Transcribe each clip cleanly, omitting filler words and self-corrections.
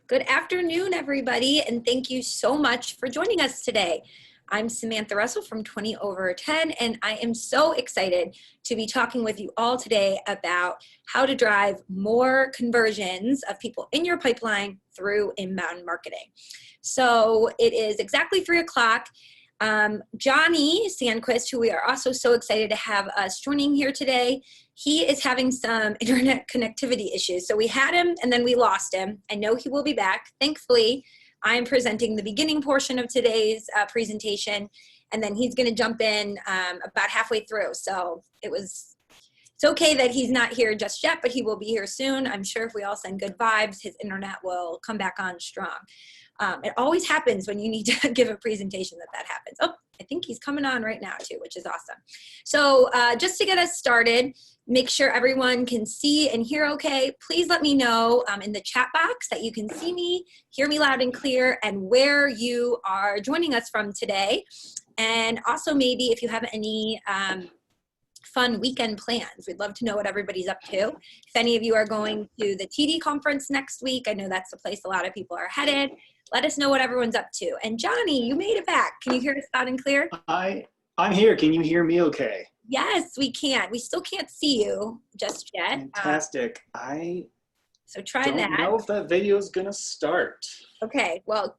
Good afternoon, everybody, and thank you so much for joining us today. I'm Samantha Russell from 20 over 10, and I am so excited to be talking with you all today about how to drive more conversions of people in your pipeline through inbound marketing. So it is exactly 3 o'clock. Johnny Sandquist, who we are also so excited to have us joining here today, he is having some internet connectivity issues. So we had him and then we lost him. I know he will be back. Thankfully, I'm presenting the beginning portion of today's presentation, and then he's going to jump in about halfway through. So it's okay that he's not here just yet, but he will be here soon. I'm sure if we all send good vibes, his internet will come back on strong. It always happens when you need to give a presentation that happens. Oh, I think he's coming on right now too, which is awesome. So just to get us started, make sure everyone can see and hear okay. Please let me know in the chat box that you can see me, hear me loud and clear, and where you are joining us from today. And also maybe if you have any fun weekend plans. We'd love to know what everybody's up to. If any of you are going to the TD conference next week, I know that's the place a lot of people are headed. Let us know what everyone's up to. And Johnny, you made it back. Can you hear us loud and clear? I'm here. Can you hear me okay? Yes, we can. We still can't see you just yet. Fantastic. So try that. I don't know if that video is going to start. Okay, well,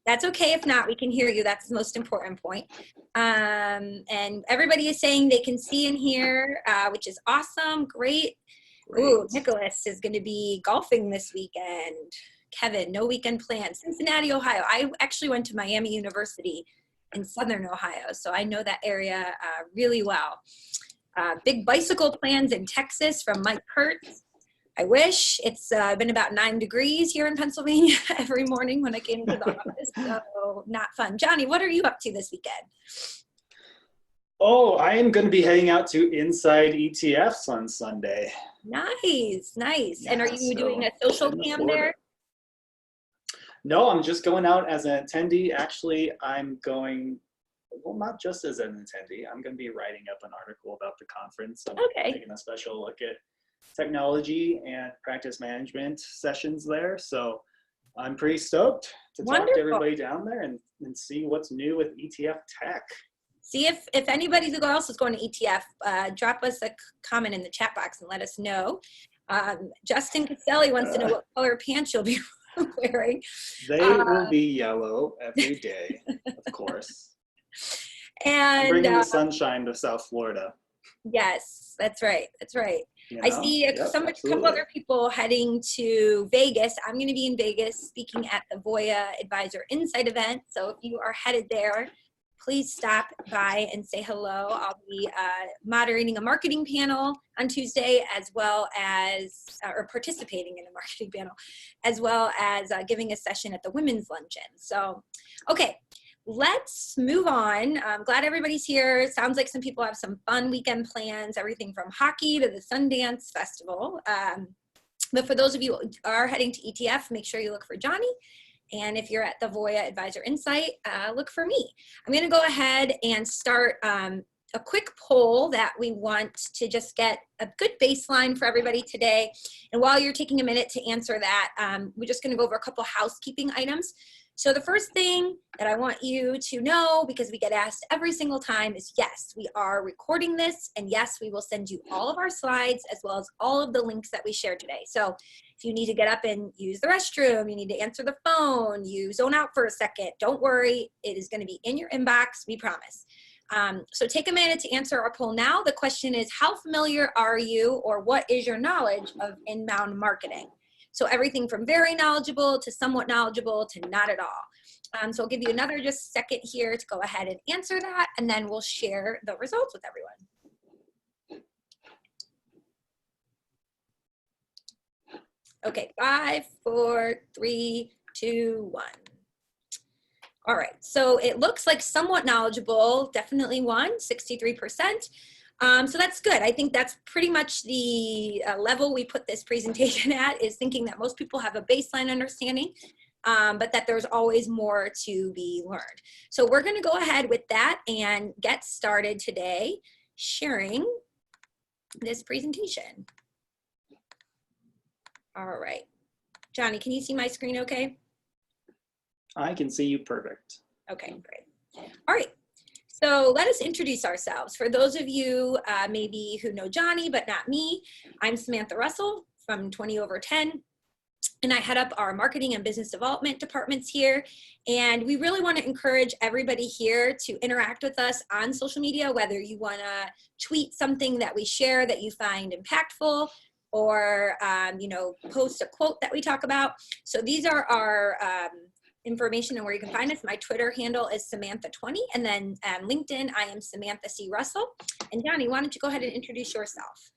that's okay if not. We can hear you. That's the most important point. And everybody is saying they can see and hear, which is awesome. Great. Ooh, Nicholas is going to be golfing this weekend. Kevin, no weekend plans. Cincinnati, Ohio. I actually went to Miami University in Southern Ohio, so I know that area really well. Big bicycle plans in Texas from Mike Kurtz. I wish. It's been about 9 degrees here in Pennsylvania every morning when I came to the office, so not fun. Johnny, what are you up to this weekend? Oh, I am going to be heading out to Inside ETFs on Sunday. Nice, nice. Yeah, and are you doing a social cam there? No, I'm just going out as an attendee. Actually, I'm going, well, not just as an attendee. I'm going to be writing up an article about the conference. I'm taking a special look at technology and practice management sessions there. So I'm pretty stoked to talk to everybody down there and see what's new with ETF tech. See if anybody else is going to ETF, drop us a comment in the chat box and let us know. Justin Caselli wants to know what color pants you'll be wearing. They will be yellow every day, of course. And I'm bringing the sunshine to South Florida. Yes, that's right. That's right. You know? I see a couple other people heading to Vegas. I'm going to be in Vegas speaking at the Voya Advisor Insight event. So if you are headed there, please stop by and say hello. I'll be moderating a marketing panel on Tuesday, as well as, or participating in a marketing panel, as well as giving a session at the women's luncheon. So, okay, let's move on. I'm glad everybody's here. Sounds like some people have some fun weekend plans, everything from hockey to the Sundance Festival. But for those of you who are heading to ETF, make sure you look for Johnny. And if you're at the Voya Advisor Insight, look for me. I'm going to go ahead and start a quick poll that we want to just get a good baseline for everybody today. And while you're taking a minute to answer that, we're just going to go over a couple housekeeping items. So the first thing that I want you to know, because we get asked every single time, is yes, we are recording this, and yes, we will send you all of our slides as well as all of the links that we shared today. So if you need to get up and use the restroom, you need to answer the phone, you zone out for a second, don't worry, it is going to be in your inbox, we promise. So take a minute to answer our poll now. The question is, how familiar are you, or what is your knowledge of inbound marketing? So everything from very knowledgeable to somewhat knowledgeable to not at all. So I'll give you another just second here to go ahead and answer that, and then we'll share the results with everyone. Okay, 5, 4, 3, 2, 1. All right, so it looks like somewhat knowledgeable, definitely won, 63%. So that's good. I think that's pretty much the level we put this presentation at, is thinking that most people have a baseline understanding, but that there's always more to be learned. So we're going to go ahead with that and get started today sharing this presentation. All right. Johnny, can you see my screen okay? I can see you perfect. Okay, great. All right. So let us introduce ourselves. For those of you maybe who know Johnny, but not me, I'm Samantha Russell from 20 over 10. And I head up our marketing and business development departments here. And we really want to encourage everybody here to interact with us on social media, whether you want to tweet something that we share that you find impactful, or post a quote that we talk about. So these are our information and where you can find us. My Twitter handle is Samantha20, and then LinkedIn, I am Samantha C. Russell. And Johnny, why don't you go ahead and introduce yourself?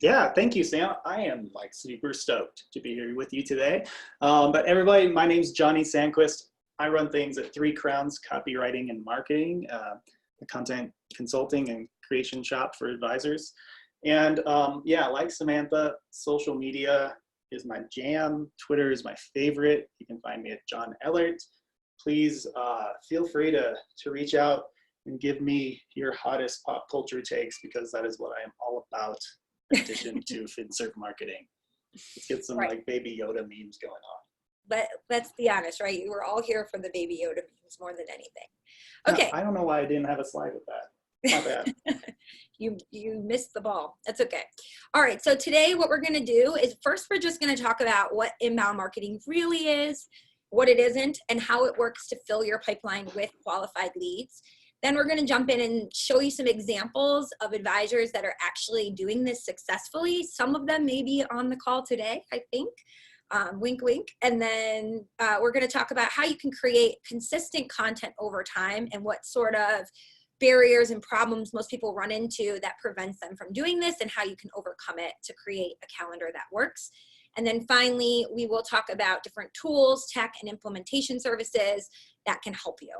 Yeah, thank you, Sam. I am like super stoked to be here with you today. But everybody, my name's Johnny Sandquist. I run things at Three Crowns Copywriting and Marketing, a content consulting and creation shop for advisors. And yeah, like Samantha, social media is my jam. Twitter is my favorite. You can find me at John Ellert. Please feel free to reach out and give me your hottest pop culture takes, because that is what I am all about. In addition to FinServ marketing, let's get some like Baby Yoda memes going on. But let's be honest, right? You were all here for the Baby Yoda memes more than anything. Okay. I don't know why I didn't have a slide with that. Not bad. You missed the ball. That's okay. All right. So today what we're going to do is first we're just going to talk about what inbound marketing really is, what it isn't, and how it works to fill your pipeline with qualified leads. Then we're going to jump in and show you some examples of advisors that are actually doing this successfully. Some of them may be on the call today, I think. Wink, wink. And then we're going to talk about how you can create consistent content over time and what sort of barriers and problems most people run into that prevents them from doing this, and how you can overcome it to create a calendar that works. And then finally, we will talk about different tools, tech, and implementation services that can help you.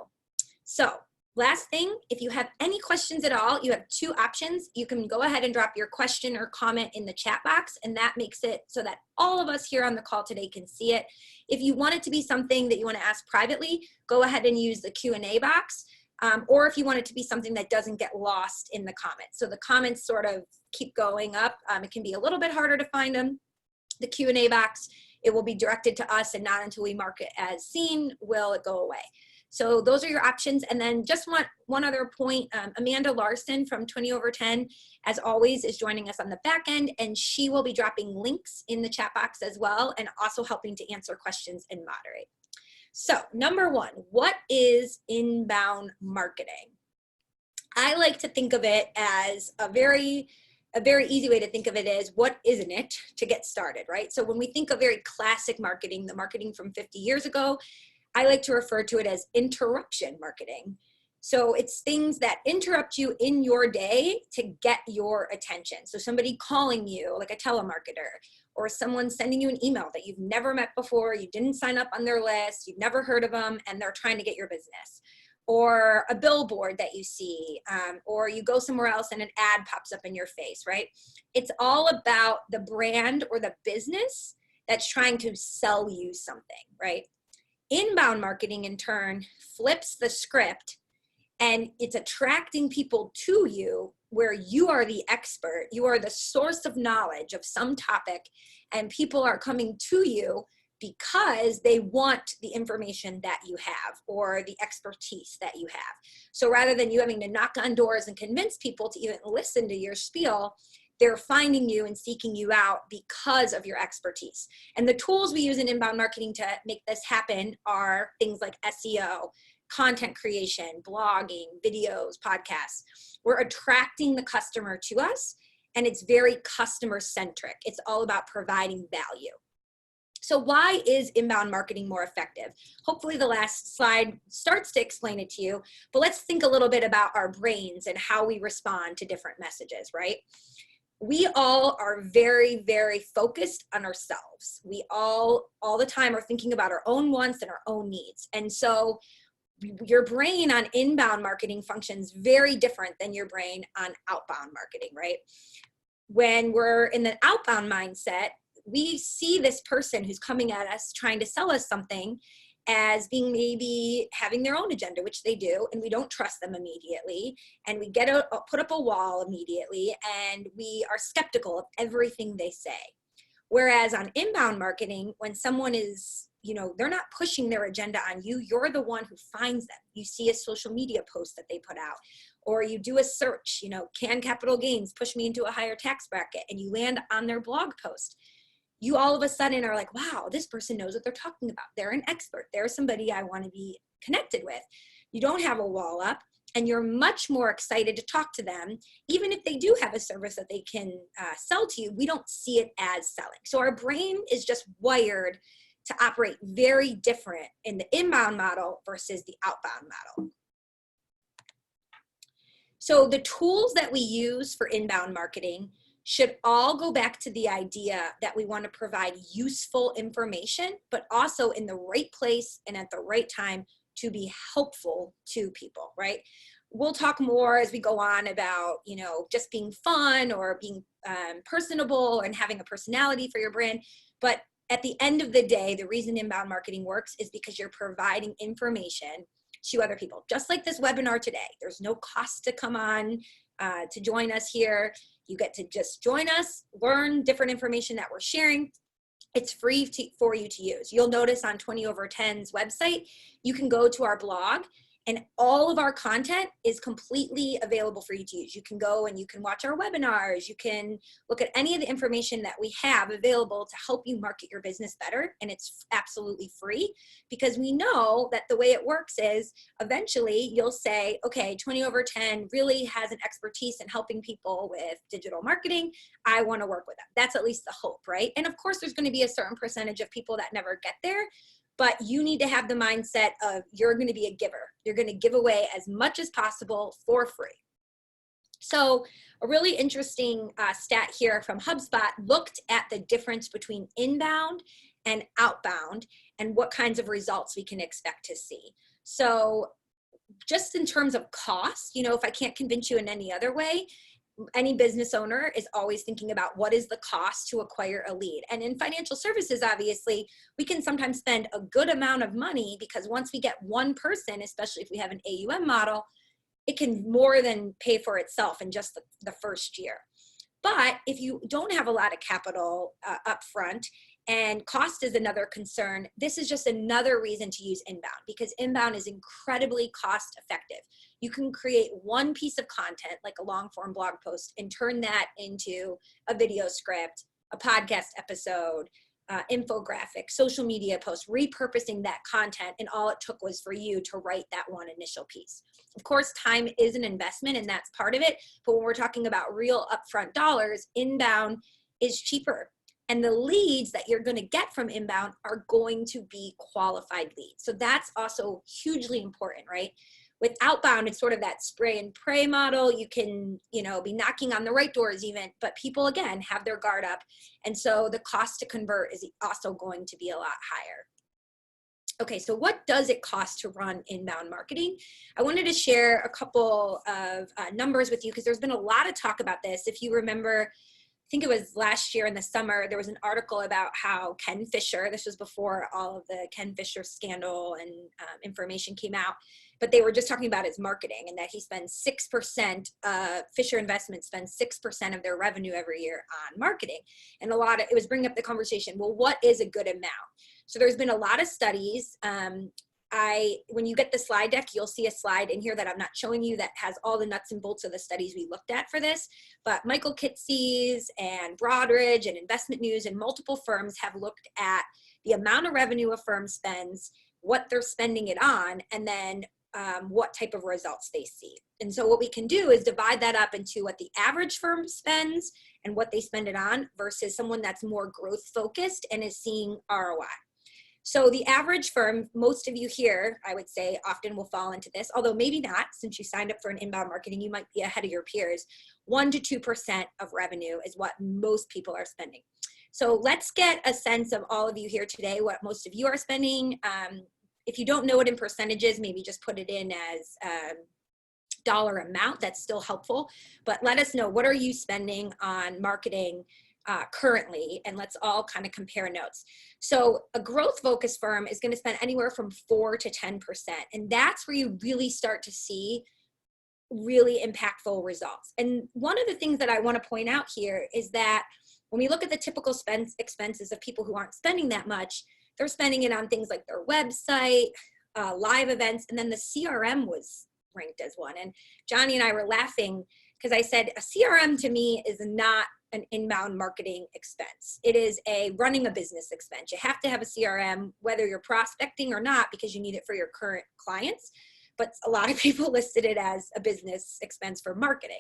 So, last thing, if you have any questions at all, you have two options. You can go ahead and drop your question or comment in the chat box, and that makes it so that all of us here on the call today can see it. If you want it to be something that you want to ask privately, go ahead and use the Q&A box, or if you want it to be something that doesn't get lost in the comments. So the comments sort of keep going up. It can be a little bit harder to find them. The Q&A box, it will be directed to us, and not until we mark it as seen will it go away. So those are your options. And then just one other point, Amanda Larson from 20 over 10, as always, is joining us on the back end, and she will be dropping links in the chat box as well, and also helping to answer questions and moderate. So number one, what is inbound marketing? I like to think of it as a very easy way to think of it is, what isn't it, to get started, right? So when we think of very classic marketing, the marketing from 50 years ago, I like to refer to it as interruption marketing. So it's things that interrupt you in your day to get your attention. So somebody calling you, like a telemarketer, or someone sending you an email that you've never met before, you didn't sign up on their list, you've never heard of them, and they're trying to get your business. Or a billboard that you see, or you go somewhere else and an ad pops up in your face, right? It's all about the brand or the business that's trying to sell you something, right? Inbound marketing, in turn, flips the script, and it's attracting people to you where you are the expert, you are the source of knowledge of some topic, and people are coming to you because they want the information that you have or the expertise that you have. So rather than you having to knock on doors and convince people to even listen to your spiel, they're finding you and seeking you out because of your expertise. And the tools we use in inbound marketing to make this happen are things like SEO, content creation, blogging, videos, podcasts. We're attracting the customer to us, and it's very customer centric. It's all about providing value. So why is inbound marketing more effective? Hopefully the last slide starts to explain it to you, but let's think a little bit about our brains and how we respond to different messages, right? We all are very, very focused on ourselves. We all the time are thinking about our own wants and our own needs. And so your brain on inbound marketing functions very different than your brain on outbound marketing, right? When we're in the outbound mindset, we see this person who's coming at us trying to sell us something as being maybe having their own agenda, which they do, and we don't trust them immediately, and we put up a wall immediately, and we are skeptical of everything they say. Whereas on inbound marketing, when someone is, they're not pushing their agenda on you, you're the one who finds them. You see a social media post that they put out, or you do a search, can capital gains push me into a higher tax bracket, and you land on their blog post. You all of a sudden are like, wow, this person knows what they're talking about. They're an expert. They're somebody I want to be connected with. You don't have a wall up, and you're much more excited to talk to them. Even if they do have a service that they can sell to you, we don't see it as selling. So our brain is just wired to operate very different in the inbound model versus the outbound model. So the tools that we use for inbound marketing should all go back to the idea that we want to provide useful information, but also in the right place and at the right time to be helpful to people, right? We'll talk more as we go on about, just being fun or being personable and having a personality for your brand. But at the end of the day, the reason inbound marketing works is because you're providing information to other people. Just like this webinar today, there's no cost to come on to join us here. You get to just join us, learn different information that we're sharing. It's free for you to use. You'll notice on 20 over 10's website, you can go to our blog, and all of our content is completely available for you to use. You can go and you can watch our webinars. You can look at any of the information that we have available to help you market your business better. And it's absolutely free, because we know that the way it works is eventually you'll say, okay, 20 over 10 really has an expertise in helping people with digital marketing. I want to work with them. That's at least the hope, right? And of course, there's going to be a certain percentage of people that never get there. But you need to have the mindset of you're going to be a giver. You're going to give away as much as possible for free. So a really interesting stat here from HubSpot looked at the difference between inbound and outbound and what kinds of results we can expect to see. So just in terms of cost, if I can't convince you in any other way, any business owner is always thinking about what is the cost to acquire a lead. And in financial services, obviously, we can sometimes spend a good amount of money, because once we get one person, especially if we have an AUM model, it can more than pay for itself in just the first year. But if you don't have a lot of capital up front, and cost is another concern, this is just another reason to use inbound, because inbound is incredibly cost effective. You can create one piece of content, like a long form blog post, and turn that into a video script, a podcast episode, infographic, social media post, repurposing that content, and all it took was for you to write that one initial piece. Of course, time is an investment, and that's part of it, but when we're talking about real upfront dollars, inbound is cheaper. And the leads that you're going to get from inbound are going to be qualified leads. So that's also hugely important, right? With outbound, it's sort of that spray and pray model. You can, be knocking on the right doors even, but people, again, have their guard up. And so the cost to convert is also going to be a lot higher. Okay, so what does it cost to run inbound marketing? I wanted to share a couple of numbers with you, because there's been a lot of talk about this. If you remember, I think it was last year in the summer, there was an article about how Ken Fisher, this was before all of the Ken Fisher scandal and information came out, but they were just talking about his marketing, and that he spends 6%, Fisher Investments spends 6% of their revenue every year on marketing. And it was bringing up the conversation, well, what is a good amount? So there's been a lot of studies. When you get the slide deck, you'll see a slide in here that I'm not showing you that has all the nuts and bolts of the studies we looked at for this. But Michael Kitces and Broadridge and Investment News and multiple firms have looked at the amount of revenue a firm spends, what they're spending it on, and then what type of results they see. And so what we can do is divide that up into what the average firm spends and what they spend it on versus someone that's more growth focused and is seeing ROI. So the average firm, most of you here, I would say, often will fall into this, although maybe not, since you signed up for an inbound marketing, you might be ahead of your peers. 1 to 2% of revenue is what most people are spending. So let's get a sense of all of you here today, what most of you are spending. If you don't know it in percentages, maybe just put it in as dollar amount. That's still helpful. But let us know, what are you spending on marketing currently, and let's all kind of compare notes. So a growth focused firm is going to spend anywhere from 4 to 10%. And that's where you really start to see really impactful results. And one of the things that I want to point out here is that When we look at the typical expenses of people who aren't spending that much, they're spending it on things like their website, live events, and then the CRM was ranked as one. And Johnny and I were laughing because I said a CRM to me is not an inbound marketing expense. It is a running a business expense. You have to have a CRM, whether you're prospecting or not, because you need it for your current clients. But a lot of people listed it as a business expense for marketing.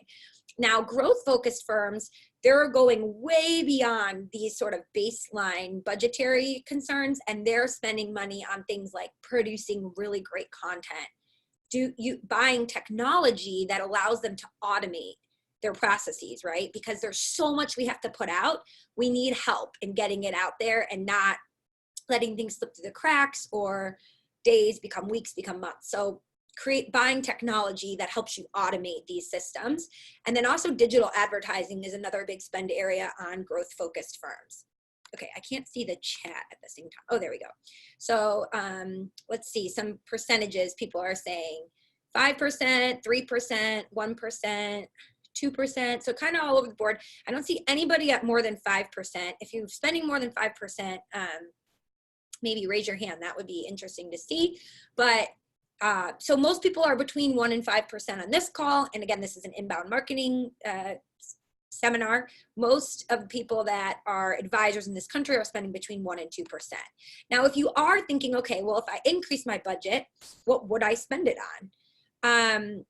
Now, growth-focused firms, they're going way beyond these sort of baseline budgetary concerns, and they're spending money on things like producing really great content, buying technology that allows them to automate their processes, right? Because there's so much we have to put out. We need help in getting it out there and not letting things slip through the cracks or days become weeks, become months. So buying technology that helps you automate these systems. And then also digital advertising is another big spend area on growth focused firms. Okay, I can't see the chat at the same time. Oh, there we go. So let's see some percentages people are saying. 5%, 3%, 1%, 2%. So kind of all over the board. I don't see anybody at more than 5%. If you're spending more than 5%, maybe raise your hand. That would be interesting to see. But so most people are between 1% and 5% on this call. And again, this is an inbound marketing seminar. Most of the people that are advisors in this country are spending between 1% and 2%. Now, if you are thinking, okay, well, if I increase my budget, what would I spend it on?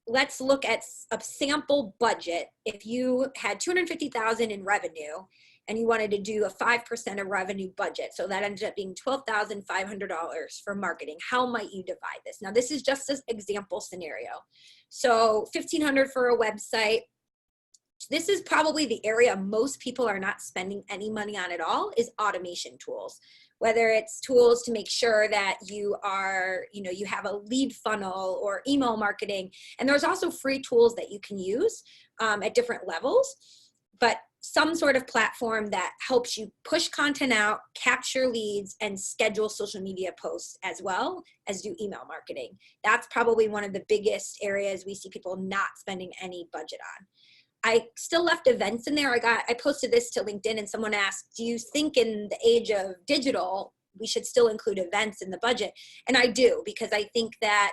Let's look at a sample budget. If you had $250,000 in revenue and you wanted to do a 5% of revenue budget, so that ended up being $12,500 for marketing, how might you divide this? Now, this is just an example scenario. So $1,500 for a website. This is probably the area most people are not spending any money on at all, is automation tools. Whether it's tools to make sure that you are, you have a lead funnel or email marketing. And there's also free tools that you can use at different levels, but some sort of platform that helps you push content out, capture leads, and schedule social media posts as well as do email marketing. That's probably one of the biggest areas we see people not spending any budget on. I still left events in there. I posted this to LinkedIn and someone asked, do you think in the age of digital, we should still include events in the budget? And I do, because I think that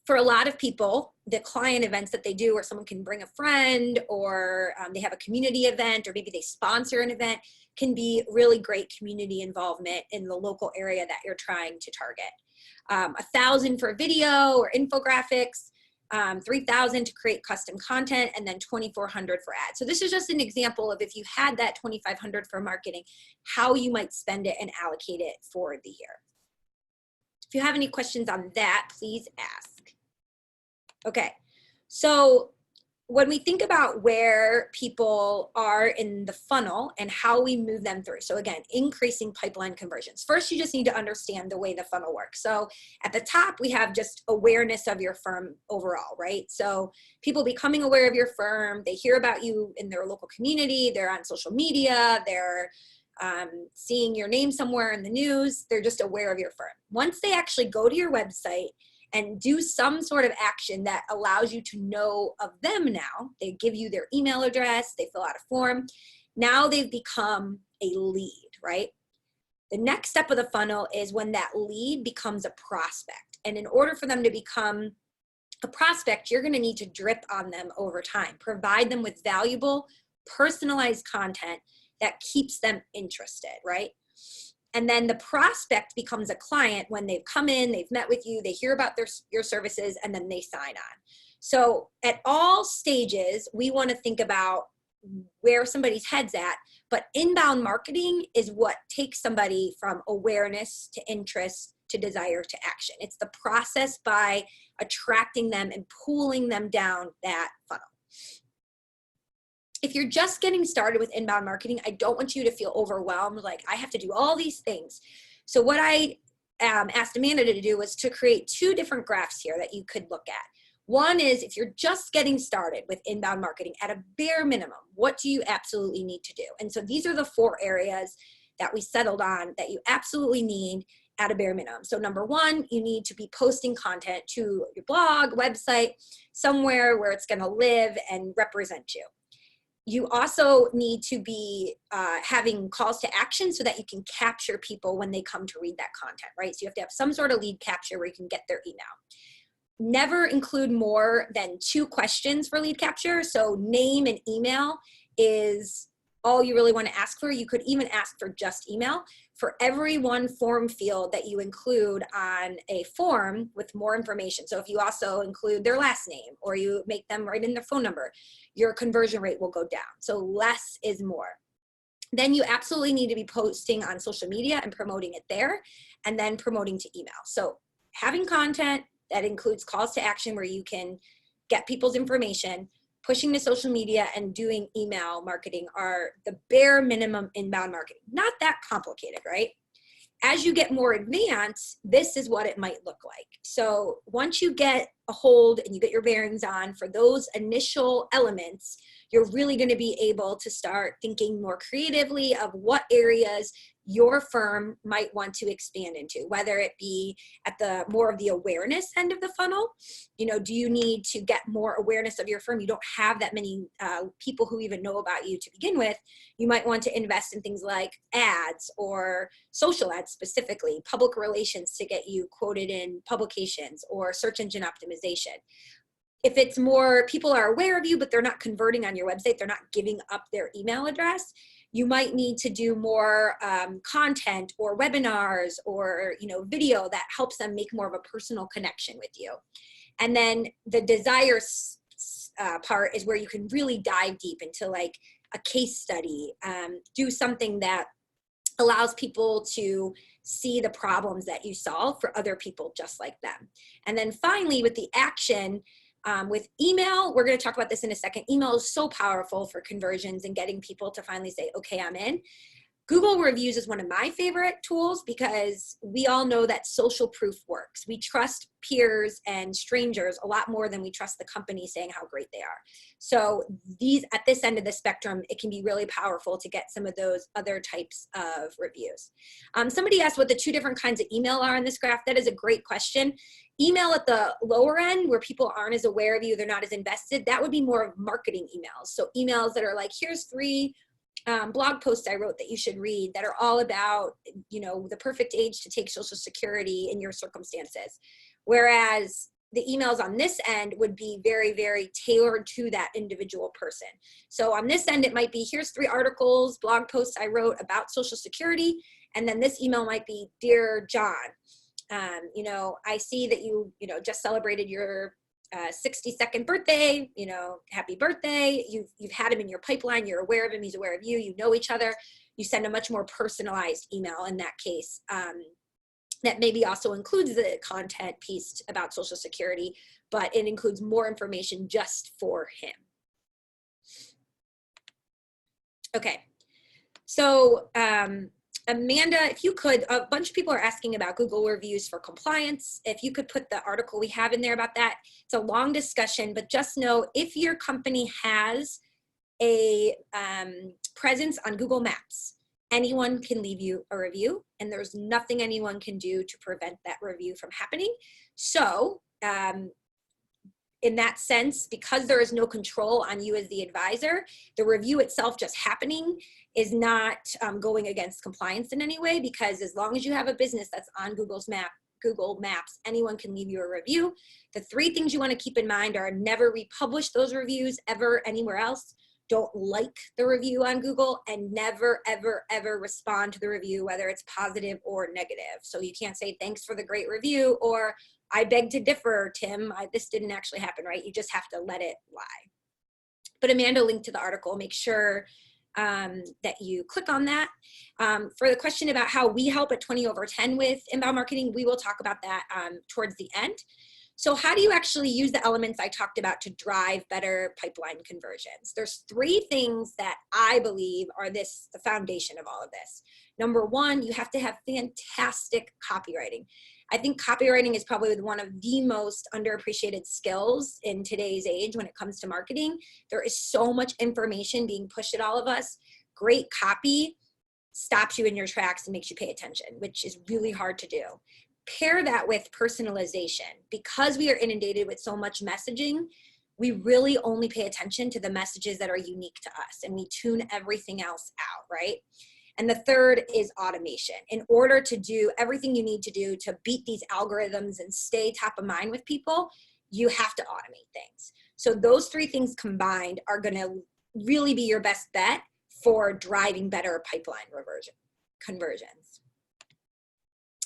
for a lot of people, the client events that they do, or someone can bring a friend, or they have a community event, or maybe they sponsor an event, can be really great community involvement in the local area that you're trying to target. $1,000 for video or infographics, $3,000 to create custom content, and then $2,400 for ads. So this is just an example of if you had that $2,500 for marketing, how you might spend it and allocate it for the year. If you have any questions on that, please ask. Okay, so when we think about where people are in the funnel and how we move them through, so again, increasing pipeline conversions. First, you just need to understand the way the funnel works. So at the top, we have just awareness of your firm overall, right? So people becoming aware of your firm, they hear about you in their local community, they're on social media, they're seeing your name somewhere in the news, they're just aware of your firm. Once they actually go to your website and do some sort of action that allows you to know of them now, they give you their email address, they fill out a form, now they've become a lead, right? The next step of the funnel is when that lead becomes a prospect. And in order for them to become a prospect, you're gonna need to drip on them over time, provide them with valuable, personalized content that keeps them interested, right? And then the prospect becomes a client when they've come in, they've met with you, they hear about your services, and then they sign on. So at all stages, we want to think about where somebody's head's at, but inbound marketing is what takes somebody from awareness to interest to desire to action. It's the process by attracting them and pulling them down that funnel. If you're just getting started with inbound marketing, I don't want you to feel overwhelmed, like I have to do all these things. So what I asked Amanda to do was to create two different graphs here that you could look at. One is if you're just getting started with inbound marketing at a bare minimum, what do you absolutely need to do? And so these are the 4 areas that we settled on that you absolutely need at a bare minimum. So number 1, you need to be posting content to your blog, website, somewhere where it's gonna live and represent you. You also need to be having calls to action so that you can capture people when they come to read that content, right? So you have to have some sort of lead capture where you can get their email. Never include more than 2 questions for lead capture. So name and email is all you really want to ask for. You could even ask for just email. For every one form field that you include on a form with more information. So if you also include their last name or you make them write in their phone number, your conversion rate will go down. So less is more. Then you absolutely need to be posting on social media and promoting it there, and then promoting to email. So having content that includes calls to action where you can get people's information, pushing to social media, and doing email marketing are the bare minimum inbound marketing. Not that complicated, right? As you get more advanced, this is what it might look like. So once you get a hold and you get your bearings on for those initial elements, you're really going to be able to start thinking more creatively of what areas your firm might want to expand into, whether it be at the more of the awareness end of the funnel. You know, do you need to get more awareness of your firm? You don't have that many people who even know about you to begin with. You might want to invest in things like ads or social ads, specifically public relations to get you quoted in publications, or search engine optimization. If it's more people are aware of you, but they're not converting on your website, they're not giving up their email address, you might need to do more content or webinars or, you know, video that helps them make more of a personal connection with you. And then the desire part is where you can really dive deep into like a case study, do something that allows people to see the problems that you solve for other people just like them. And then finally, with the action, with email, we're going to talk about this in a second. Email is so powerful for conversions and getting people to finally say, okay, I'm in. Google reviews is one of my favorite tools because we all know that social proof works. We trust peers and strangers a lot more than we trust the company saying how great they are. So these, at this end of the spectrum, it can be really powerful to get some of those other types of reviews. Somebody asked what the 2 different kinds of email are in this graph. That is a great question. Email at the lower end, where people aren't as aware of you, they're not as invested, that would be more of marketing emails. So emails that are like, here's 3 blog posts I wrote that you should read that are all about, you know, the perfect age to take Social Security in your circumstances. Whereas the emails on this end would be very, very tailored to that individual person. So on this end, it might be, here's 3 articles, blog posts I wrote about Social Security. And then this email might be, Dear John, you know, I see that you just celebrated your 62nd birthday, you know, happy birthday. You've had him in your pipeline. You're aware of him. He's aware of you. You know each other. You send a much more personalized email in that case. That maybe also includes the content piece about Social Security, but it includes more information just for him. Okay, so Amanda, if you could, a bunch of people are asking about Google reviews for compliance. If you could put the article we have in there about that. It's a long discussion, but just know if your company has a presence on Google Maps, anyone can leave you a review, and there's nothing anyone can do to prevent that review from happening. So in that sense, because there is no control on you as the advisor, the review itself just happening is not going against compliance in any way, because as long as you have a business that's on Google Maps, anyone can leave you a review. The 3 things you want to keep in mind are never republish those reviews ever anywhere else. Don't like the review on Google, and never, ever, ever respond to the review, whether it's positive or negative. So you can't say, thanks for the great review, or I beg to differ, Tim, this didn't actually happen, right? You just have to let it lie. But Amanda linked to the article. Make sure that you click on that. For the question about how we help at 20 over 10 with inbound marketing, we will talk about that towards the end. So how do you actually use the elements I talked about to drive better pipeline conversions? There's 3 things that I believe are the foundation of all of this. Number 1, you have to have fantastic copywriting. I think copywriting is probably one of the most underappreciated skills in today's age when it comes to marketing. There is so much information being pushed at all of us. Great copy stops you in your tracks and makes you pay attention, which is really hard to do. Pair that with personalization. Because we are inundated with so much messaging, we really only pay attention to the messages that are unique to us, and we tune everything else out, right? And the third is automation. In order to do everything you need to do to beat these algorithms and stay top of mind with people, you have to automate things. So those three things combined are going to really be your best bet for driving better pipeline conversions.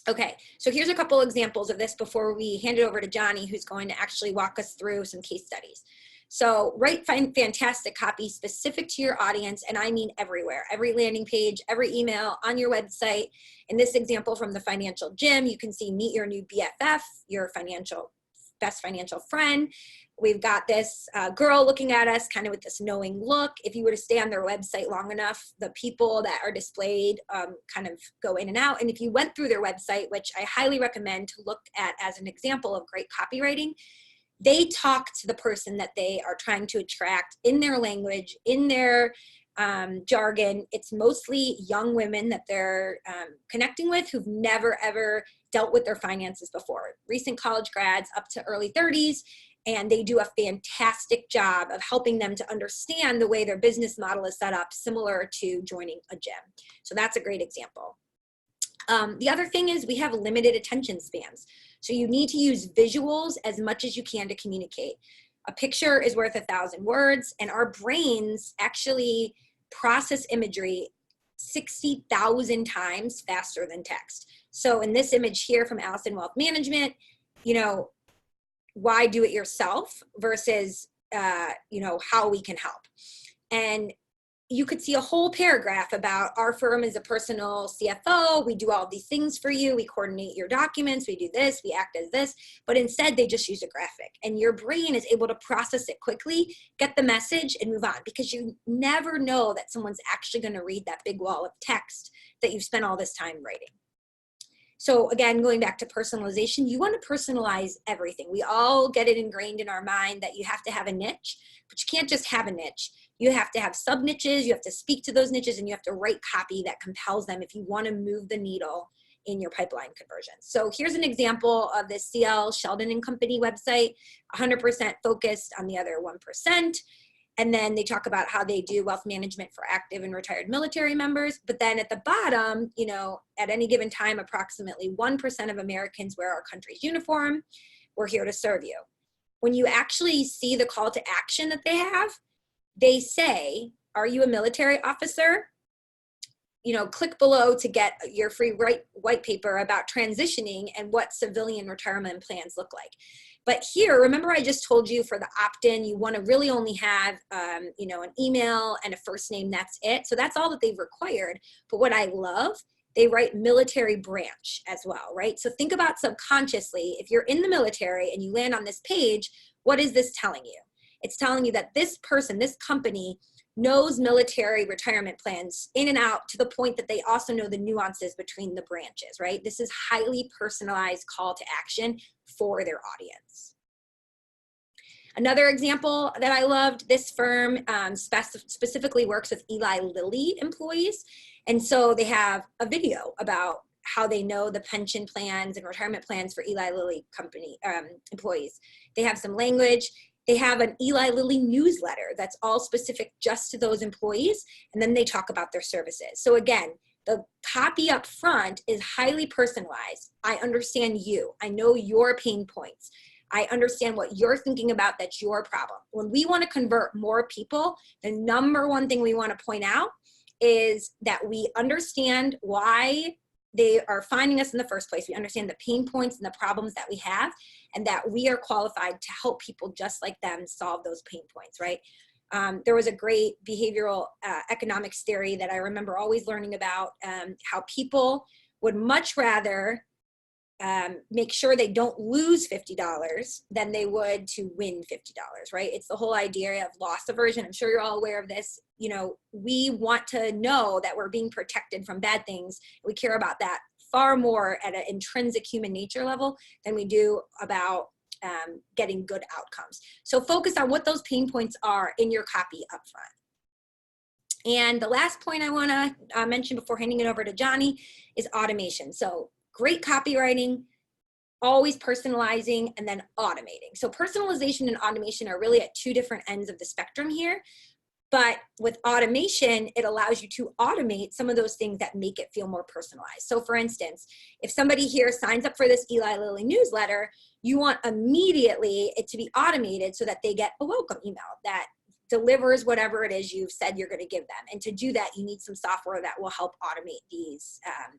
Okay, so here's a couple examples of this before we hand it over to Johnny, who's going to actually walk us through some case studies. So write fantastic copy specific to your audience, and I mean everywhere, every landing page, every email, on your website. In this example from the financial gym, you can see meet your new BFF, your best financial friend. We've got this girl looking at us kind of with this knowing look. If you were to stay on their website long enough, the people that are displayed kind of go in and out. And if you went through their website, which I highly recommend to look at as an example of great copywriting, they talk to the person that they are trying to attract in their language, in their jargon. It's mostly young women that they're connecting with who've never ever dealt with their finances before. Recent college grads up to early 30s, and they do a fantastic job of helping them to understand the way their business model is set up, similar to joining a gym. So that's a great example. The other thing is we have limited attention spans. So you need to use visuals as much as you can to communicate. A picture is worth 1,000 words, and our brains actually process imagery 60,000 times faster than text. So in this image here from Allison Wealth Management, you know, why do it yourself versus, you know, how we can help. And you could see a whole paragraph about our firm is a personal CFO. We do all these things for you. We coordinate your documents. We do this. We act as this. But instead, they just use a graphic. And your brain is able to process it quickly, get the message, and move on. Because you never know that someone's actually going to read that big wall of text that you've spent all this time writing. So again, going back to personalization, you want to personalize everything. We all get it ingrained in our mind that you have to have a niche, but you can't just have a niche. You have to have sub niches, you have to speak to those niches, and you have to write copy that compels them if you want to move the needle in your pipeline conversions. So here's an example of the CL Sheldon and Company website, 100% focused on the other 1%. And then they talk about how they do wealth management for active and retired military members. But then at the bottom, you know, at any given time, approximately 1% of Americans wear our country's uniform. We're here to serve you. When you actually see the call to action that they have, they say, are you a military officer? You know, click below to get your free white paper about transitioning and what civilian retirement plans look like. But here, remember I just told you for the opt-in, you want to really only have, you know, an email and a first name, that's it. So that's all that they've required. But what I love, they write military branch as well, right? So think about subconsciously, if you're in the military and you land on this page, what is this telling you? It's telling you that this person, this company, knows military retirement plans in and out to the point that they also know the nuances between the branches, right? This is highly personalized call to action for their audience. Another example that I loved, this firm specifically works with Eli Lilly employees. And so they have a video about how they know the pension plans and retirement plans for Eli Lilly company employees. They have some language. They have an Eli Lilly newsletter that's all specific just to those employees, and then they talk about their services. So again, the copy up front is highly personalized. I understand you. I know your pain points. I understand what you're thinking about, that's your problem. When we want to convert more people, the number one thing we want to point out is that we understand why they are finding us in the first place. We understand the pain points and the problems that we have, and that we are qualified to help people just like them solve those pain points, right? There was a great behavioral economics theory that I remember always learning about, how people would much rather make sure they don't lose $50 than they would to win $50, right? It's the whole idea of loss aversion. I'm sure you're all aware of this. You know, we want to know that we're being protected from bad things. We care about that far more at an intrinsic human nature level than we do about getting good outcomes. So focus on what those pain points are in your copy up front. And the last point I want to mention before handing it over to Johnny is automation. So great copywriting, always personalizing and then automating. So personalization and automation are really at two different ends of the spectrum here. But with automation, it allows you to automate some of those things that make it feel more personalized. So for instance, if somebody here signs up for this Eli Lilly newsletter, you want immediately it to be automated so that they get a welcome email that delivers whatever it is you've said you're going to give them. And to do that, you need some software that will help automate these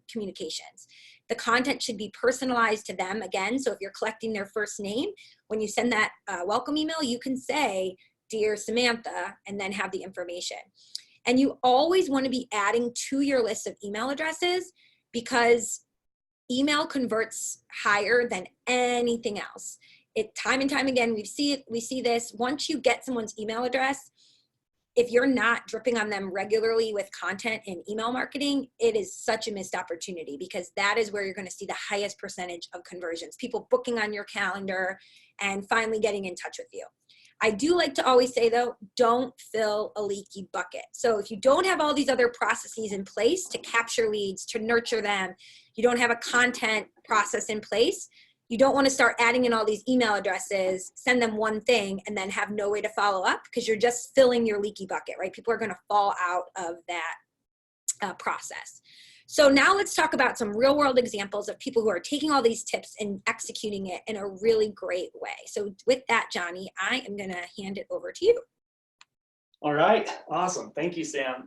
communications. The content should be personalized to them again. So if you're collecting their first name, when you send that welcome email, you can say, "Dear Samantha," and then have the information. And you always want to be adding to your list of email addresses because email converts higher than anything else. Time and time again, we see this. Once you get someone's email address, if you're not dripping on them regularly with content in email marketing, it is such a missed opportunity because that is where you're going to see the highest percentage of conversions, people booking on your calendar and finally getting in touch with you. I do like to always say though, don't fill a leaky bucket. So if you don't have all these other processes in place to capture leads, to nurture them, you don't have a content process in place, you don't want to start adding in all these email addresses, send them one thing, and then have no way to follow up because you're just filling your leaky bucket, right? People are going to fall out of that process. So now let's talk about some real world examples of people who are taking all these tips and executing it in a really great way. So with that, Johnny, I am going to hand it over to you. All right. Awesome. Thank you, Sam.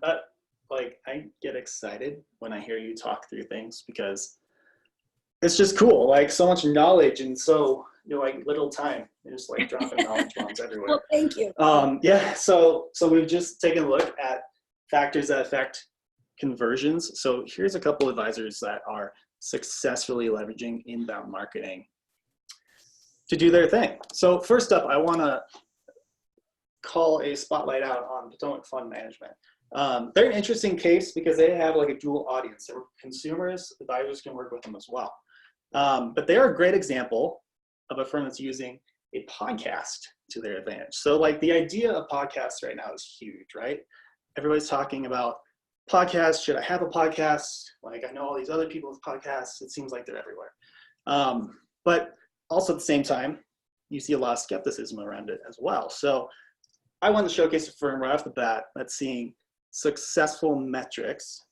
I get excited when I hear you talk through things because it's just cool. Like so much knowledge and so little time. You're just like dropping knowledge bombs everywhere. Well, thank you. Yeah. So we've just taken a look at factors that affect conversions. So here's a couple of advisors that are successfully leveraging inbound marketing to do their thing. So first up, I want to call a spotlight out on Potomac Fund Management. They're an interesting case because they have like a dual audience. They're consumers, advisors can work with them as well. But they're a great example of a firm that's using a podcast to their advantage. So like the idea of podcasts right now is huge, right? Everybody's talking about podcasts. Should I have a podcast? Like I know all these other people with podcasts. It seems like they're everywhere. But also at the same time, you see a lot of skepticism around it as well. So I want to showcase a firm right off the bat that's seeing successful metrics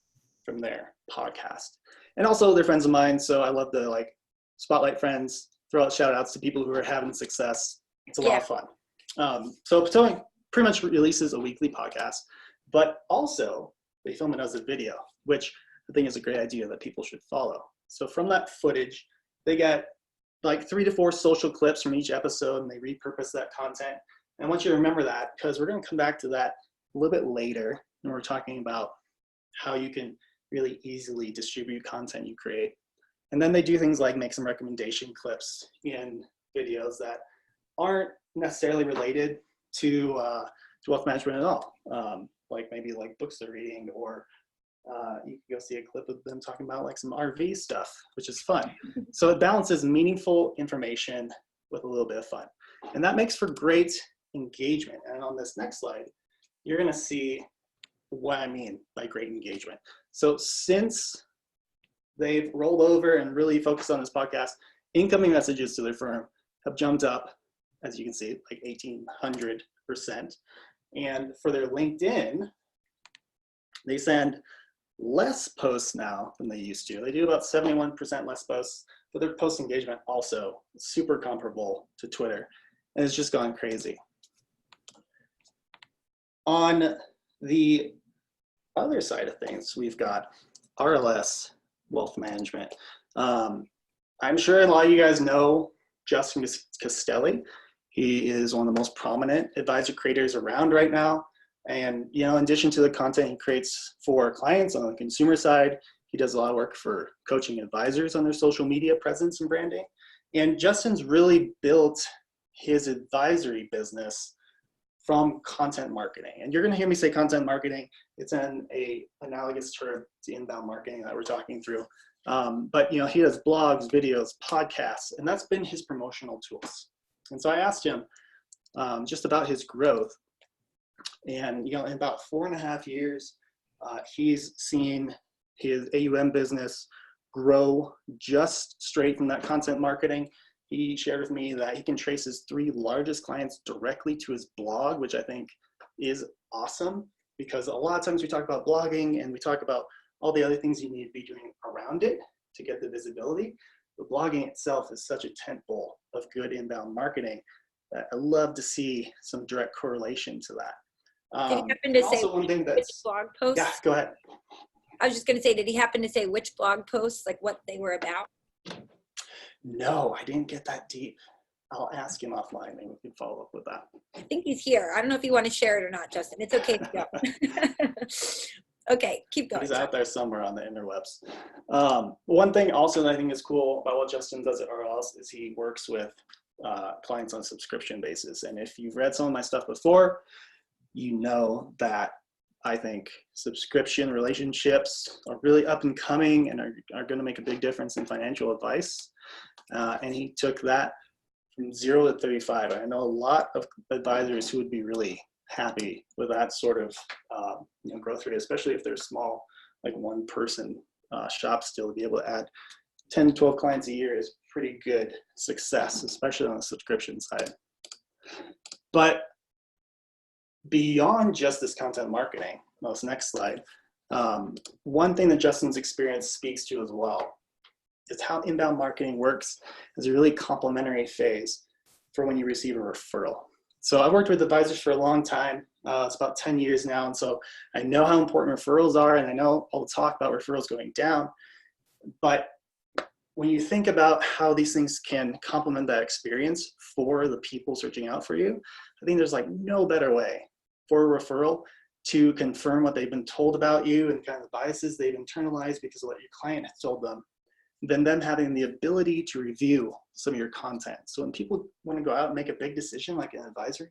from their podcast. And also they're friends of mine, so I love to like spotlight friends, throw out shout outs to people who are having success. It's a lot of fun. So Potomac pretty much releases a weekly podcast, but also they film it as a video, which I think is a great idea that people should follow. So from that footage, they get like 3 to 4 social clips from each episode and they repurpose that content. And I want you to remember that because we're going to come back to that a little bit later when we're talking about how you can really easily distribute content you create. And then they do things like make some recommendation clips in videos that aren't necessarily related to wealth management at all. Like maybe like books they're reading, or you can go see a clip of them talking about like some RV stuff, which is fun. So it balances meaningful information with a little bit of fun. And that makes for great engagement. And on this next slide, you're gonna see what I mean by great engagement. So since they've rolled over and really focused on this podcast, incoming messages to their firm have jumped up, as you can see, like 1,800%. And for their LinkedIn, they send less posts now than they used to. They do about 71% less posts, but their post engagement also super comparable to Twitter. And it's just gone crazy. On the other side of things, we've got RLS Wealth Management. I'm sure a lot of you guys know Justin Castelli. He is one of the most prominent advisor creators around right now. And, you know, in addition to the content he creates for clients on the consumer side, he does a lot of work for coaching advisors on their social media presence and branding. And Justin's really built his advisory business from content marketing. And you're going to hear me say content marketing. It's an analogous term to inbound marketing that we're talking through. But, you know, he does blogs, videos, podcasts, and that's been his promotional tools. And so I asked him just about his growth. And, you know, in about 4.5 years, he's seen his AUM business grow just straight from that content marketing. He shared with me that he can trace his 3 largest clients directly to his blog, which I think is awesome, because a lot of times we talk about blogging and we talk about all the other things you need to be doing around it to get the visibility. But blogging itself is such a tentpole of good inbound marketing that I love to see some direct correlation to that. Did he happen to say also one thing which blog posts? Yeah, go ahead. I was just going to say, did he happen to say which blog posts, like what they were about? No, I didn't get that deep. I'll ask him offline. Maybe we can follow up with that. I think he's here. I don't know if you want to share it or not, Justin. It's okay to go. Okay, keep going. He's out there somewhere on the interwebs. One thing also that I think is cool about what Justin does at RLS is he works with clients on a subscription basis. And if you've read some of my stuff before, you know that I think subscription relationships are really up and coming and are going to make a big difference in financial advice. And he took that from 0 to 35. I know a lot of advisors who would be really happy with that sort of growth rate, especially if they're small, like one person shop still. To be able to add 10 to 12 clients a year is pretty good success, especially on the subscription side. But beyond just this content marketing, this next slide, one thing that Justin's experience speaks to as well is how inbound marketing works as a really complementary phase for when you receive a referral. So I've worked with advisors for a long time. It's about 10 years now. And so I know how important referrals are, and I know all the talk about referrals going down. But when you think about how these things can complement that experience for the people searching out for you, I think there's like no better way for a referral to confirm what they've been told about you and kind of the biases they've internalized because of what your client has told them, than them having the ability to review some of your content. So when people want to go out and make a big decision, like an advisor,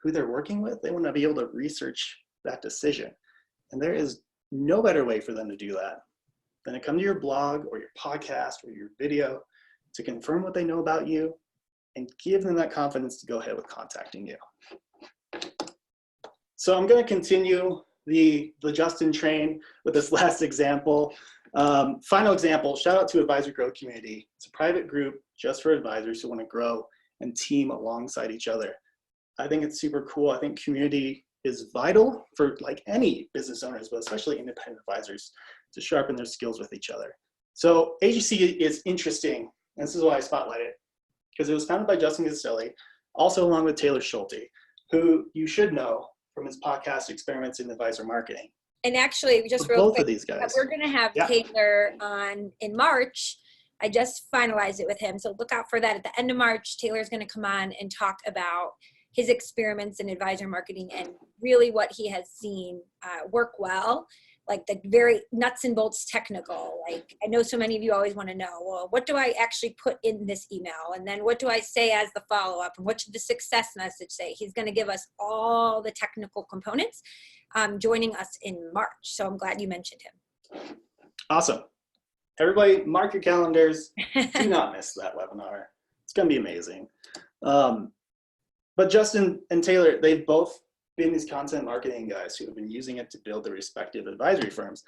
who they're working with, they want to be able to research that decision. And there is no better way for them to do that than to come to your blog or your podcast or your video to confirm what they know about you and give them that confidence to go ahead with contacting you. So I'm going to continue the Justin train with this last example. Final example, shout out to Advisor Growth Community. It's a private group just for advisors who want to grow and team alongside each other. I think it's super cool. I think community is vital for like any business owners, but especially independent advisors, to sharpen their skills with each other. So AGC is interesting. And this is why I spotlight it, because it was founded by Justin Castelli, also along with Taylor Schulte, who you should know from his podcast, Experiments in Advisor Marketing. And actually, just real both quick, of these guys, we're going to have Taylor on in March. I just finalized it with him. So look out for that at the end of March. Taylor's going to come on and talk about his experiments in advisor marketing and really what he has seen work well, like the very nuts and bolts technical. Like, I know so many of you always want to know, well, what do I actually put in this email? And then what do I say as the follow-up? And what should the success message say? He's going to give us all the technical components, joining us in March. So I'm glad you mentioned him. Awesome. Everybody mark your calendars. Do not miss that webinar. It's going to be amazing. But Justin and Taylor, they've both been these content marketing guys who have been using it to build their respective advisory firms.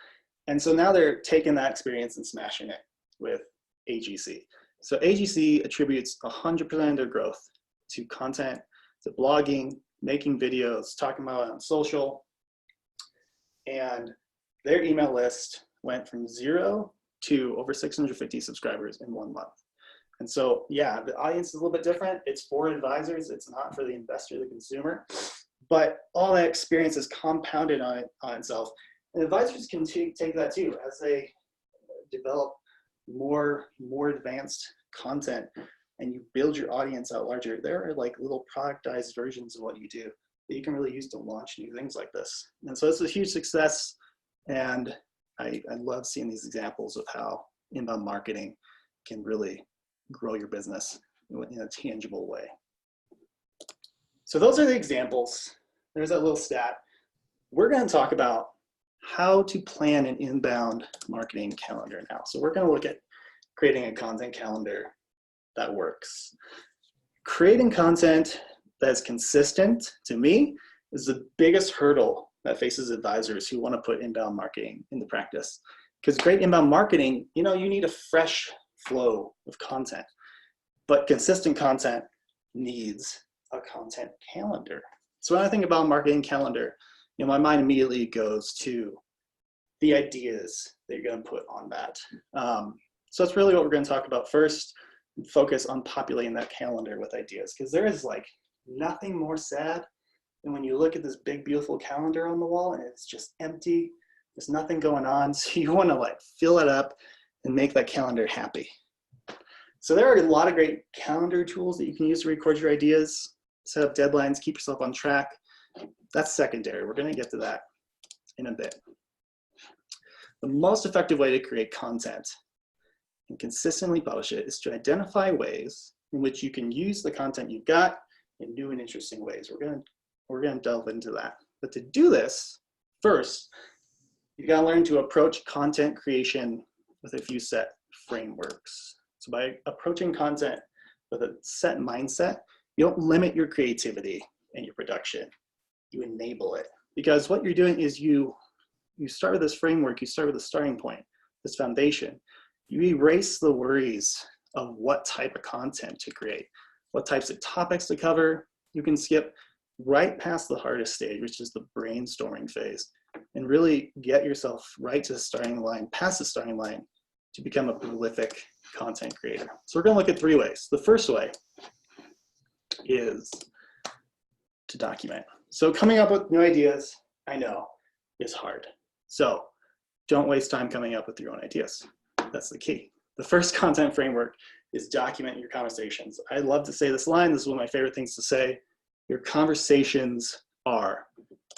And so now they're taking that experience and smashing it with AGC. So AGC attributes 100% of their growth to content, to blogging, making videos, talking about it on social. And their email list went from 0 to over 650 subscribers in 1 month. And so, yeah, the audience is a little bit different. It's for advisors. It's not for the investor, the consumer. But all that experience is compounded on itself. And advisors can take that too as they develop more advanced content and you build your audience out larger. There are like little productized versions of what you do that you can really use to launch new things like this. And so it's a huge success. And I love seeing these examples of how inbound marketing can really grow your business in a tangible way. So those are the examples. There's that little stat. We're going to talk about how to plan an inbound marketing calendar now. So we're going to look at creating a content calendar that works. Creating content that's consistent, to me, is the biggest hurdle that faces advisors who want to put inbound marketing into practice. Because great inbound marketing, you need a fresh flow of content, but consistent content needs a content calendar. So when I think about marketing calendar, my mind immediately goes to the ideas that you're going to put on that. So that's really what we're going to talk about first. Focus on populating that calendar with ideas, because there is like nothing more sad than when you look at this big, beautiful calendar on the wall and it's just empty. There's nothing going on. So you want to like fill it up and make that calendar happy. So there are a lot of great calendar tools that you can use to record your ideas, set up deadlines, keep yourself on track. That's secondary. We're going to get to that in a bit. The most effective way to create content and consistently publish it is to identify ways in which you can use the content you've got in new and interesting ways. We're going to delve into that. But to do this, first, you've got to learn to approach content creation with a few set frameworks. So by approaching content with a set mindset, you don't limit your creativity and your production. You enable it. Because what you're doing is you start with this framework, you start with a starting point, this foundation. You erase the worries of what type of content to create, what types of topics to cover. You can skip right past the hardest stage, which is the brainstorming phase, and really get yourself right to the starting line, past the starting line, to become a prolific content creator. So we're going to look at 3 ways. The first way is to document. So coming up with new ideas, I know, is hard. So don't waste time coming up with your own ideas. That's the key. The first content framework is document your conversations. I love to say this line. This is one of my favorite things to say. Your conversations are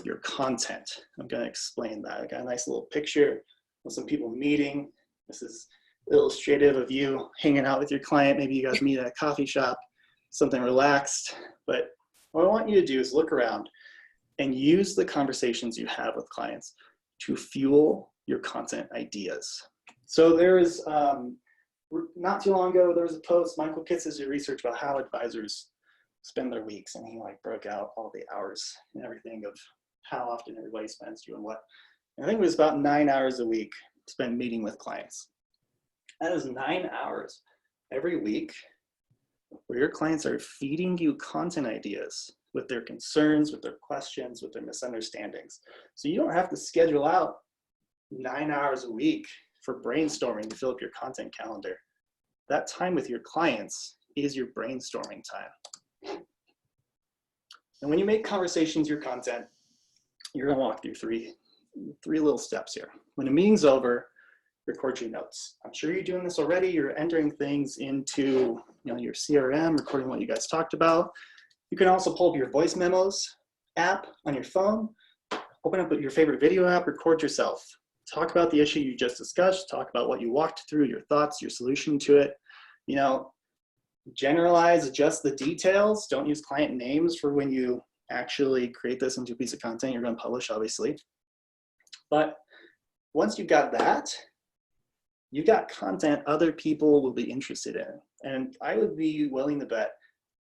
your content. I'm going to explain that. I got a nice little picture of some people meeting. This is illustrative of you hanging out with your client. Maybe you guys meet at a coffee shop, something relaxed. But what I want you to do is look around and use the conversations you have with clients to fuel your content ideas. So there is, not too long ago, there was a post, Michael Kitts did research about how advisors spend their weeks, and he like broke out all the hours and everything of how often everybody spends doing what. And I think it was about 9 hours a week spent meeting with clients. That is 9 hours every week where your clients are feeding you content ideas with their concerns, with their questions, with their misunderstandings. So you don't have to schedule out 9 hours a week for brainstorming to fill up your content calendar. That time with your clients is your brainstorming time. And when you make conversations your content, you're going to walk through three little steps here. When the meeting's over, record your notes. I'm sure you're doing this already. You're entering things into your CRM, recording what you guys talked about. You can also pull up your voice memos app on your phone, open up your favorite video app, record yourself. Talk about the issue you just discussed, talk about what you walked through, your thoughts, your solution to it. Generalize, adjust the details. Don't use client names for when you actually create this into a piece of content you're going to publish, obviously. But once you've got that, you've got content other people will be interested in. And I would be willing to bet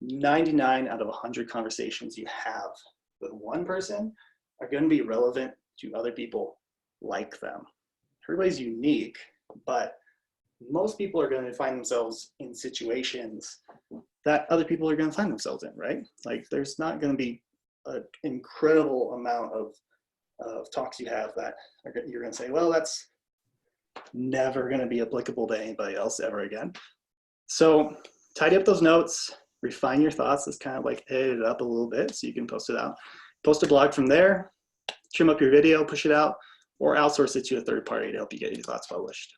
99 out of 100 conversations you have with one person are going to be relevant to other people like them. Everybody's unique, but most people are going to find themselves in situations that other people are going to find themselves in, right? Like there's not going to be an incredible amount of talks you have that you're going to say, well, that's never going to be applicable to anybody else ever again. So tidy up those notes, refine your thoughts. Let's kind of like edit it up a little bit so you can post it out. Post a blog from there, trim up your video, push it out, or outsource it to a third party to help you get your thoughts published.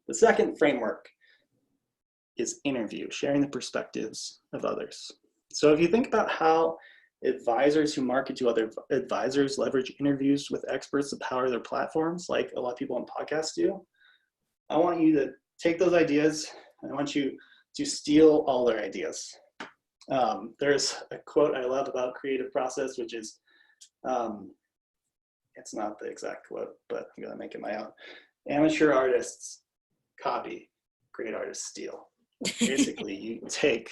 The second framework is interview, sharing the perspectives of others. So if you think about how advisors who market to other advisors leverage interviews with experts to power their platforms, like a lot of people on podcasts do, I want you to take those ideas and I want you to steal all their ideas. There's a quote I love about creative process, which is, it's not the exact quote, but I'm gonna make it my own. Amateur artists copy, great artists steal. Basically, you take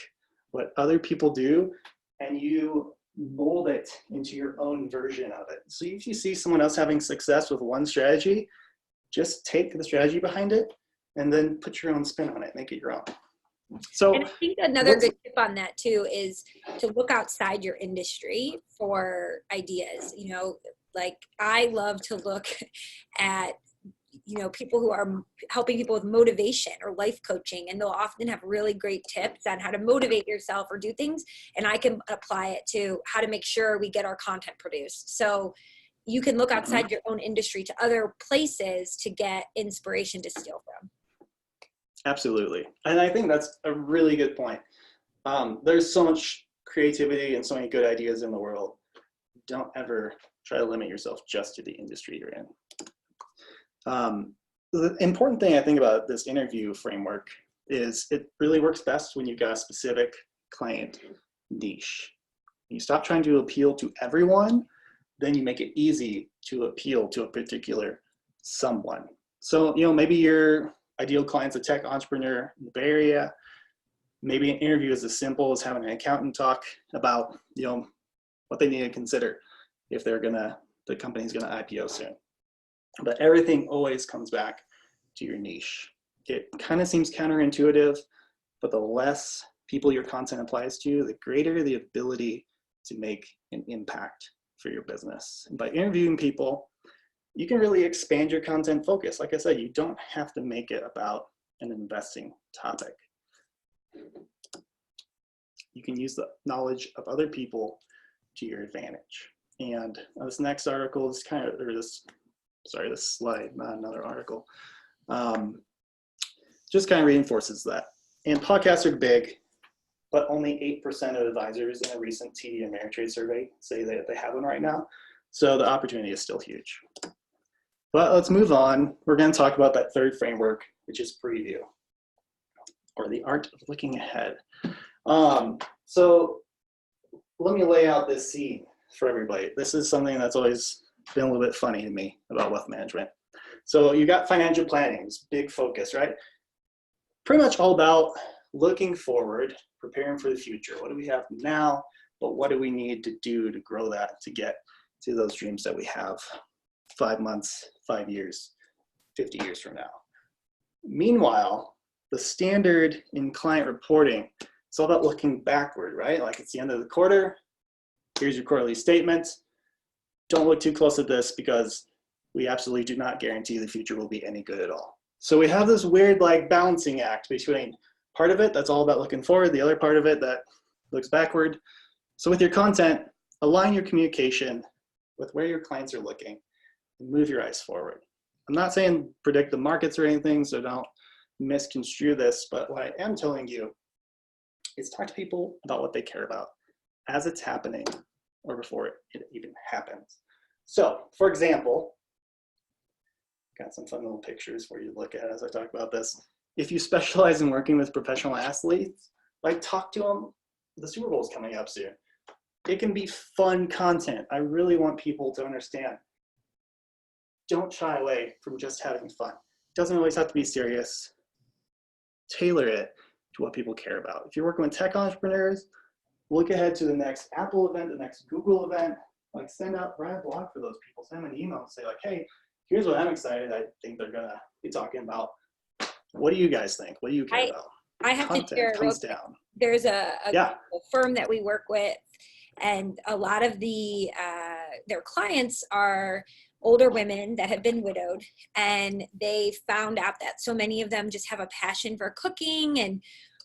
what other people do and you mold it into your own version of it. So if you see someone else having success with one strategy, just take the strategy behind it and then put your own spin on it, make it your own. So, and I think another good tip on that too is to look outside your industry for ideas. You know, like I love to look at, you know, people who are helping people with motivation or life coaching, and they'll often have really great tips on how to motivate yourself or do things. And I can apply it to how to make sure we get our content produced. So you can look outside your own industry to other places to get inspiration to steal from. Absolutely. And I think that's a really good point. There's so much creativity and so many good ideas in the world. Don't ever try to limit yourself just to the industry you're in. The important thing I think about this interview framework is it really works best when you've got a specific client niche. You stop trying to appeal to everyone, then you make it easy to appeal to a particular someone. So, you know, maybe your ideal client's a tech entrepreneur in the Bay Area. Maybe an interview is as simple as having an accountant talk about, you know, what they need to consider if the company's gonna IPO soon. But everything always comes back to your niche. It kind of seems counterintuitive, but the less people your content applies to, the greater the ability to make an impact for your business. And by interviewing people, you can really expand your content focus. Like I said, you don't have to make it about an investing topic. You can use the knowledge of other people to your advantage. And this next article is this slide, not another article, just kind of reinforces that. And podcasts are big, but only 8% of advisors in a recent TD Ameritrade survey say that they have one right now. So the opportunity is still huge. But let's move on. We're going to talk about that third framework, which is preview, or the art of looking ahead. So let me lay out this scene for everybody. This is something that's always been a little bit funny to me about wealth management. So you got financial planning, this big focus, right? Pretty much all about looking forward, preparing for the future. What do we have now, but what do we need to do to grow that, to get to those dreams that we have 5 months, 5 years, 50 years from now? Meanwhile, the standard in client reporting, it's all about looking backward, right? Like it's the end of the quarter, here's your quarterly statement. Don't look too close at this because we absolutely do not guarantee the future will be any good at all. So we have this weird like balancing act between part of it that's all about looking forward, the other part of it that looks backward. So with your content, align your communication with where your clients are looking and move your eyes forward. I'm not saying predict the markets or anything, so don't misconstrue this, but what I am telling you is talk to people about what they care about as it's happening or before it even happens. So, for example, got some fun little pictures for you to look at as I talk about this. If you specialize in working with professional athletes, like talk to them. The Super Bowl is coming up soon. It can be fun content. I really want people to understand. Don't shy away from just having fun. It doesn't always have to be serious. Tailor it to what people care about. If you're working with tech entrepreneurs, look ahead to the next Apple event, the next Google event. Like write a blog for those people. Send them an email and say like, hey, here's what I'm excited. I think they're gonna be talking about. What do you guys think? What do you care about? I have to share real quick. There's a firm that we work with, and a lot of their clients are older women that have been widowed, and they found out that so many of them just have a passion for cooking and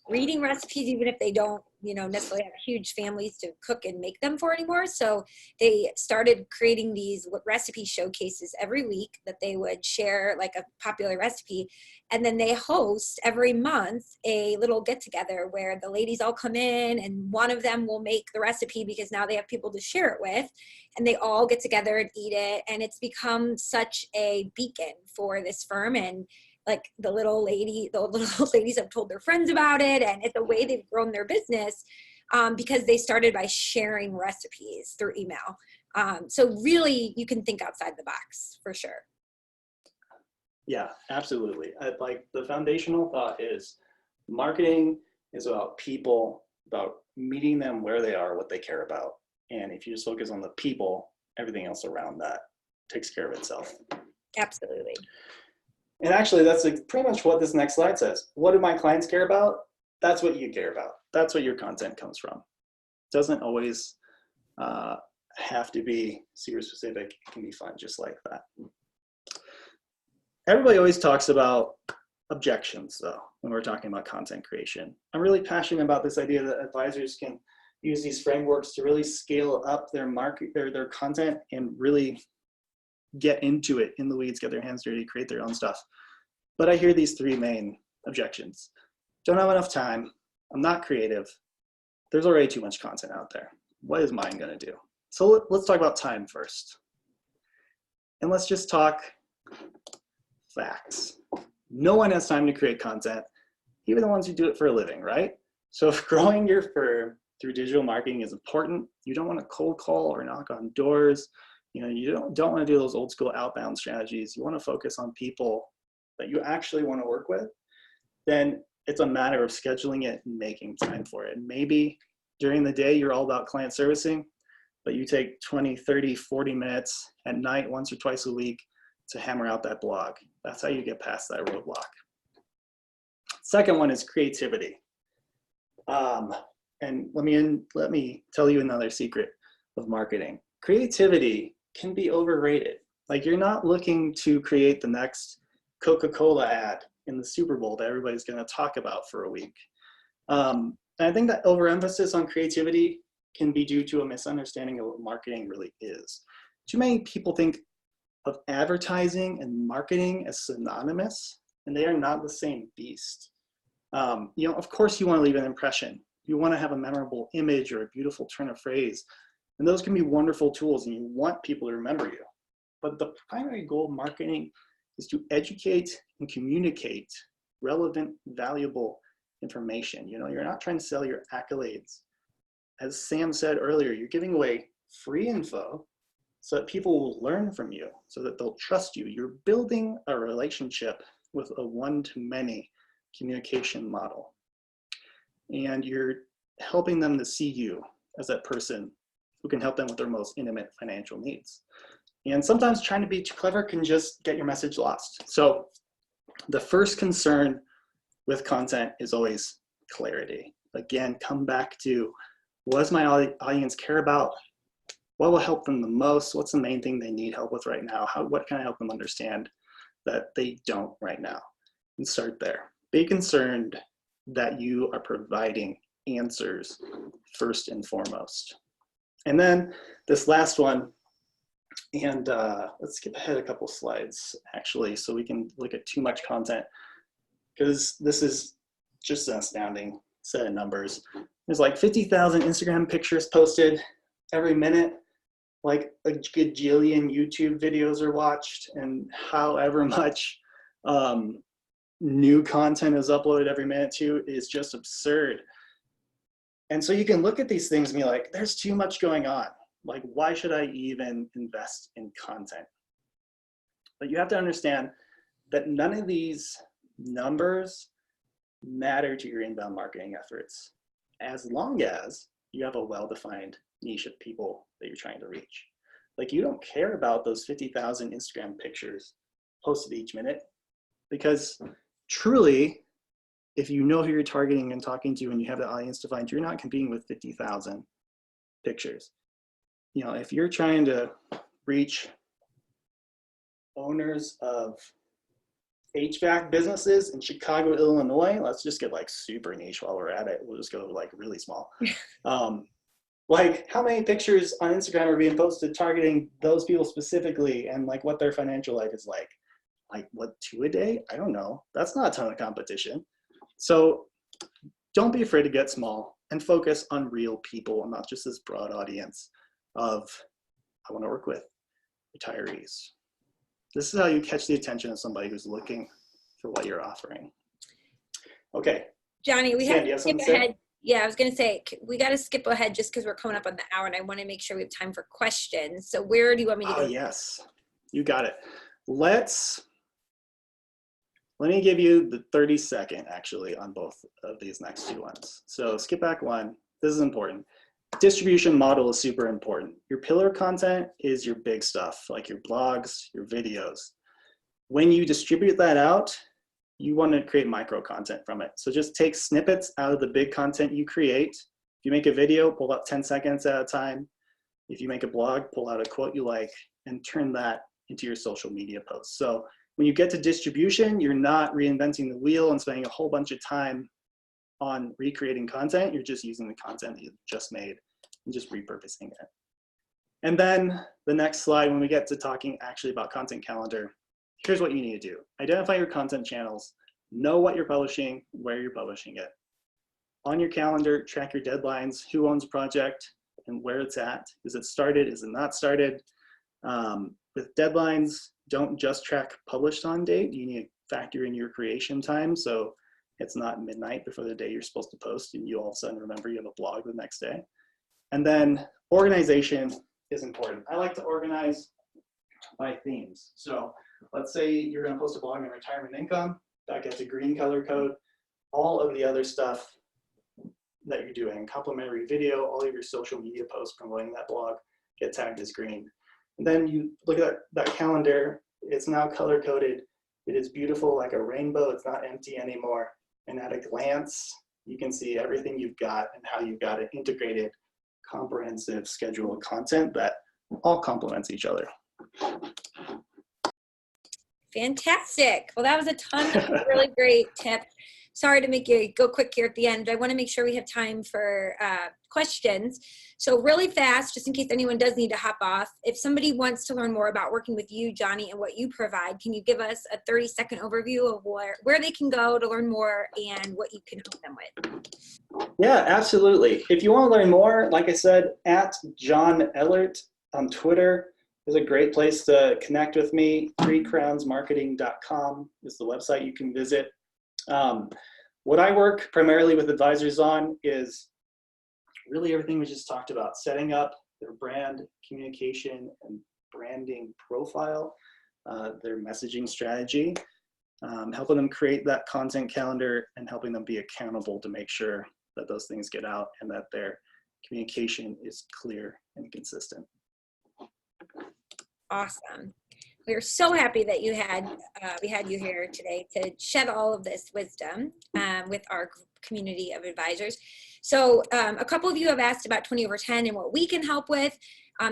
reading recipes, even if they don't, necessarily have huge families to cook and make them for anymore. So they started creating these recipe showcases every week that they would share like a popular recipe. And then they host every month a little get together where the ladies all come in and one of them will make the recipe because now they have people to share it with, and they all get together and eat it. And it's become such a beacon for this firm. And like the little ladies have told their friends about it, and it's a way they've grown their business because they started by sharing recipes through email. So really, you can think outside the box for sure. Yeah, absolutely. Like the foundational thought is marketing is about people, about meeting them where they are, what they care about. And if you just focus on the people, everything else around that takes care of itself. Absolutely. And actually, that's like pretty much what this next slide says. What do my clients care about? That's what you care about. That's what your content comes from. It doesn't always have to be super specific. It can be fun just like that. Everybody always talks about objections, though, when we're talking about content creation. I'm really passionate about this idea that advisors can use these frameworks to really scale up their their content and really get into it in the weeds, get their hands dirty, create their own stuff. But I hear these three main objections. Don't have enough time. I'm not creative. There's already too much content out there. What is mine going to do? So let's talk about time first. And let's just talk facts. No one has time to create content, even the ones who do it for a living, right? So if growing your firm through digital marketing is important, you don't want to cold call or knock on doors. You know, you don't want to do those old school outbound strategies. You want to focus on people that you actually want to work with. Then it's a matter of scheduling it and making time for it. Maybe during the day, you're all about client servicing, but you take 20, 30, 40 minutes at night, once or twice a week, to hammer out that blog. That's how you get past that roadblock. Second one is creativity. And let me tell you another secret of marketing. Creativity can be overrated. Like, you're not looking to create the next Coca-Cola ad in the Super Bowl that everybody's going to talk about for a week. And I think that overemphasis on creativity can be due to a misunderstanding of what marketing really is. Too many people think of advertising and marketing as synonymous, and they are not the same beast. You know, of course you want to leave an impression. You want to have a memorable image or a beautiful turn of phrase, and those can be wonderful tools, and you want people to remember you. But the primary goal of marketing is to educate and communicate relevant, valuable information. You know, you're not trying to sell your accolades. As Sam said earlier, you're giving away free info so that people will learn from you, so that they'll trust you. You're building a relationship with a one-to-many communication model. And you're helping them to see you as that person who can help them with their most intimate financial needs. And sometimes trying to be too clever can just get your message lost. So the first concern with content is always clarity. Again, come back to, what does my audience care about? What will help them the most? What's the main thing they need help with right now? What can I help them understand that they don't right now? And start there. Be concerned that you are providing answers first and foremost. And then this last one, and let's skip ahead a couple slides actually, so we can look at too much content, because this is just an astounding set of numbers. There's like 50,000 Instagram pictures posted every minute, like a gajillion YouTube videos are watched, and however much new content is uploaded every minute too is just absurd. And so you can look at these things and be like, there's too much going on. Like, why should I even invest in content? But you have to understand that none of these numbers matter to your inbound marketing efforts, as long as you have a well-defined niche of people that you're trying to reach. Like, you don't care about those 50,000 Instagram pictures posted each minute, because truly, if you know who you're targeting and talking to and you have the audience defined, you're not competing with 50,000 pictures. You know, if you're trying to reach owners of HVAC businesses in Chicago, Illinois, let's just get like super niche while we're at it. We'll just go like really small. Like, how many pictures on Instagram are being posted targeting those people specifically, and like what their financial life is like? Like, what, 2 a day? I don't know. That's not a ton of competition. So don't be afraid to get small and focus on real people and not just this broad audience of, I want to work with retirees. This is how you catch the attention of somebody who's looking for what you're offering. Okay. Johnny, we have to skip ahead. Yeah, I was going to say, we got to skip ahead just because we're coming up on the hour, and I want to make sure we have time for questions. So where do you want me to go? Oh, yes. You got it. Let me give you the 30-second actually on both of these next two ones. So skip back one. This is important. Distribution model is super important. Your pillar content is your big stuff, like your blogs, your videos. When you distribute that out, you want to create micro content from it. So just take snippets out of the big content you create. If you make a video, pull out 10 seconds at a time. If you make a blog, pull out a quote you like and turn that into your social media posts. So when you get to distribution, you're not reinventing the wheel and spending a whole bunch of time on recreating content. You're just using the content that you've just made and just repurposing it. And then the next slide, when we get to talking actually about content calendar, here's what you need to do. Identify your content channels, know what you're publishing, where you're publishing it. On your calendar, track your deadlines, who owns the project, and where it's at. Is it started, is it not started? With deadlines, don't just track published on date. You need to factor in your creation time, so it's not midnight before the day you're supposed to post and you all of a sudden remember you have a blog the next day. And then organization is important. I like to organize by themes. So let's say you're going to post a blog on retirement income, that gets a green color code. All of the other stuff that you're doing, complimentary video, all of your social media posts promoting that blog get tagged as green. And then you look at that calendar, it's now color coded. It is beautiful like a rainbow, it's not empty anymore. And at a glance, you can see everything you've got and how you've got an integrated, comprehensive schedule of content that all complements each other. Fantastic. Well, that was a ton of really great tips. Sorry to make you go quick here at the end. I want to make sure we have time for questions. So really fast, just in case anyone does need to hop off, if somebody wants to learn more about working with you, Johnny, and what you provide, can you give us a 30-second overview of where they can go to learn more and what you can help them with? Yeah, absolutely. If you want to learn more, like I said, at John Ellert on Twitter is a great place to connect with me. threecrownsmarketing.com is the website you can visit. What I work primarily with advisors on is really everything we just talked about, setting up their brand communication and branding profile, their messaging strategy, helping them create that content calendar and helping them be accountable to make sure that those things get out and that their communication is clear and consistent. Awesome. We're so happy that we had you here today to shed all of this wisdom with our community of advisors. So a couple of you have asked about 20 over 10 and what we can help with.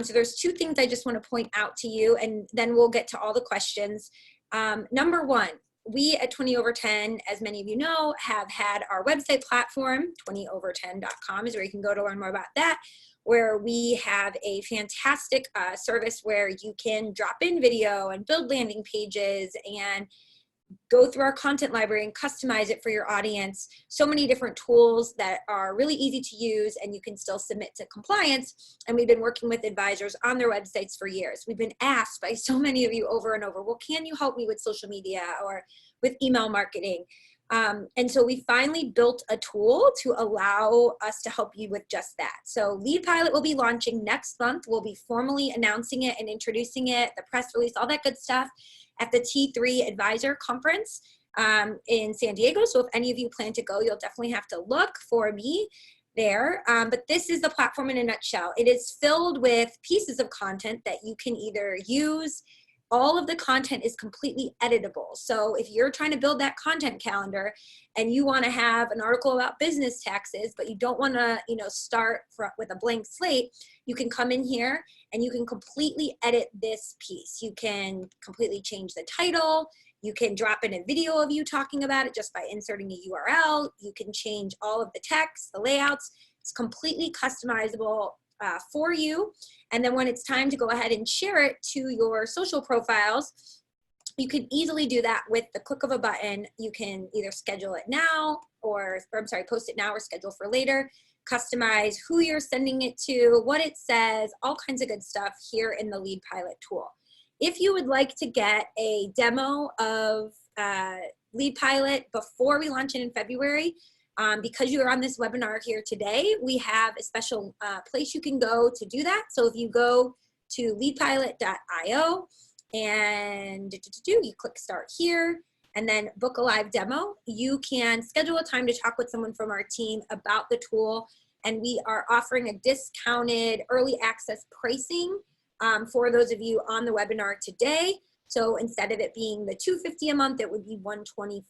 So there's two things I just want to point out to you, and then we'll get to all the questions. Number one, we at 20 over 10, as many of you know, have had our website platform, 20over10.com is where you can go to learn more about that, where we have a fantastic service where you can drop in video and build landing pages and go through our content library and customize it for your audience. So many different tools that are really easy to use and you can still submit to compliance. And we've been working with advisors on their websites for years. We've been asked by so many of you over and over, well, can you help me with social media or with email marketing? And so we finally built a tool to allow us to help you with just that. So Lead Pilot will be launching next month. We'll be formally announcing it and introducing it, the press release, all that good stuff at the T3 Advisor Conference in San Diego. So if any of you plan to go, you'll definitely have to look for me there. But this is the platform in a nutshell. It is filled with pieces of content that you can either use. All of the content is completely editable. So if you're trying to build that content calendar and you want to have an article about business taxes, but you don't want to, start with a blank slate, you can come in here and you can completely edit this piece. You can completely change the title. You can drop in a video of you talking about it just by inserting a URL. You can change all of the text, the layouts. It's completely customizable for you. And then when it's time to go ahead and share it to your social profiles, you can easily do that with the click of a button. You can either schedule it now post it now or schedule for later, customize who you're sending it to, what it says, all kinds of good stuff here in the Lead Pilot tool. If you would like to get a demo of Lead Pilot before we launch it in February, because you are on this webinar here today, we have a special place you can go to do that. So if you go to leadpilot.io and you click start here and then book a live demo, you can schedule a time to talk with someone from our team about the tool. And we are offering a discounted early access pricing for those of you on the webinar today. So instead of it being the $250 a month, it would be $125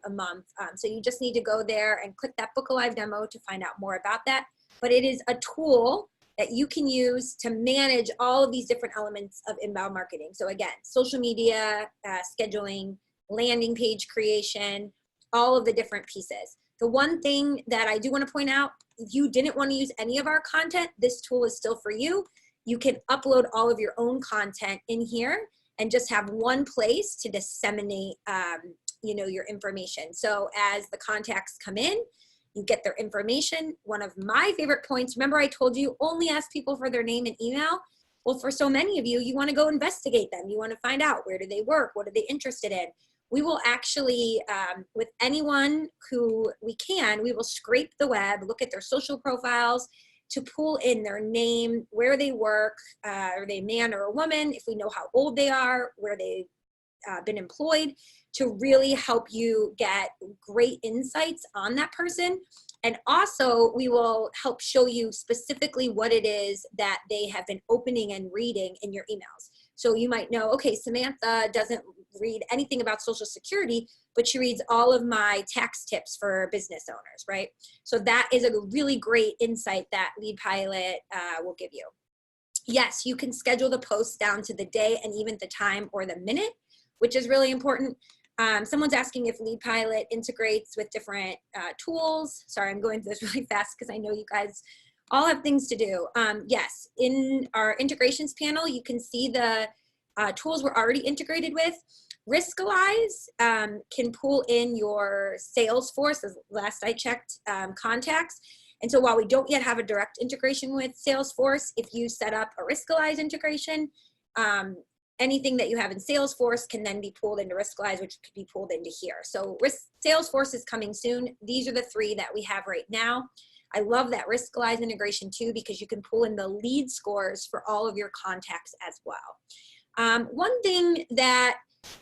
a month. So you just need to go there and click that Book a Live demo to find out more about that. But it is a tool that you can use to manage all of these different elements of inbound marketing. So again, social media, scheduling, landing page creation, all of the different pieces. The one thing that I do want to point out, if you didn't want to use any of our content, this tool is still for you. You can upload all of your own content in here and just have one place to disseminate your information. So as the contacts come in, you get their information. One of my favorite points, remember I told you only ask people for their name and email? Well, for so many of you, you want to go investigate them. You want to find out, where do they work? What are they interested in? We will actually, with anyone who we can, we will scrape the web, look at their social profiles to pull in their name, where they work, are they a man or a woman, if we know how old they are, where they've been employed, to really help you get great insights on that person. And also, we will help show you specifically what it is that they have been opening and reading in your emails. So you might know, okay, Samantha doesn't read anything about Social Security, but she reads all of my tax tips for business owners, right? So that is a really great insight that Lead Pilot will give you. Yes, you can schedule the posts down to the day and even the time or the minute, which is really important. Someone's asking if Lead Pilot integrates with different tools. Sorry, I'm going through this really fast because I know you guys all have things to do. Yes, in our integrations panel, you can see the tools we're already integrated with. Riskalyze can pull in your Salesforce, as last I checked, contacts. And so while we don't yet have a direct integration with Salesforce, if you set up a Riskalyze integration, anything that you have in Salesforce can then be pulled into Riskalyze, which could be pulled into here. So Salesforce is coming soon. These are the three that we have right now. I love that Riskalyze integration too, because you can pull in the lead scores for all of your contacts as well. One thing that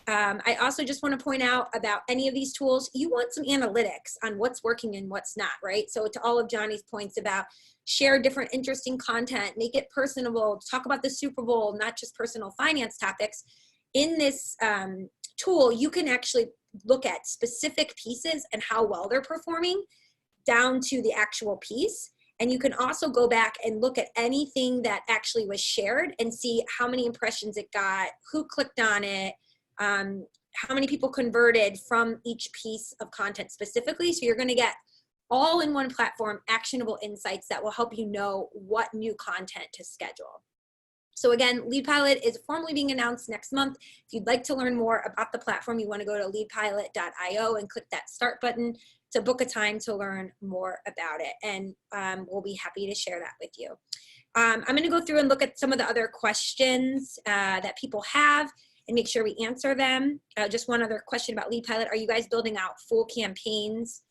I also just want to point out about any of these tools, you want some analytics on what's working and what's not, right? So to all of Johnny's points about share different interesting content, make it personable, talk about the Super Bowl, not just personal finance topics. In this tool, you can actually look at specific pieces and how well they're performing down to the actual piece. And you can also go back and look at anything that actually was shared and see how many impressions it got, who clicked on it, how many people converted from each piece of content specifically. So you're going to get all in one platform, actionable insights that will help you know what new content to schedule. So again, Lead Pilot is formally being announced next month. If you'd like to learn more about the platform, you want to go to leadpilot.io and click that start button to book a time to learn more about it. And we'll be happy to share that with you. I'm going to go through and look at some of the other questions that people have and make sure we answer them. Just one other question about Lead Pilot. Are you guys building out full campaigns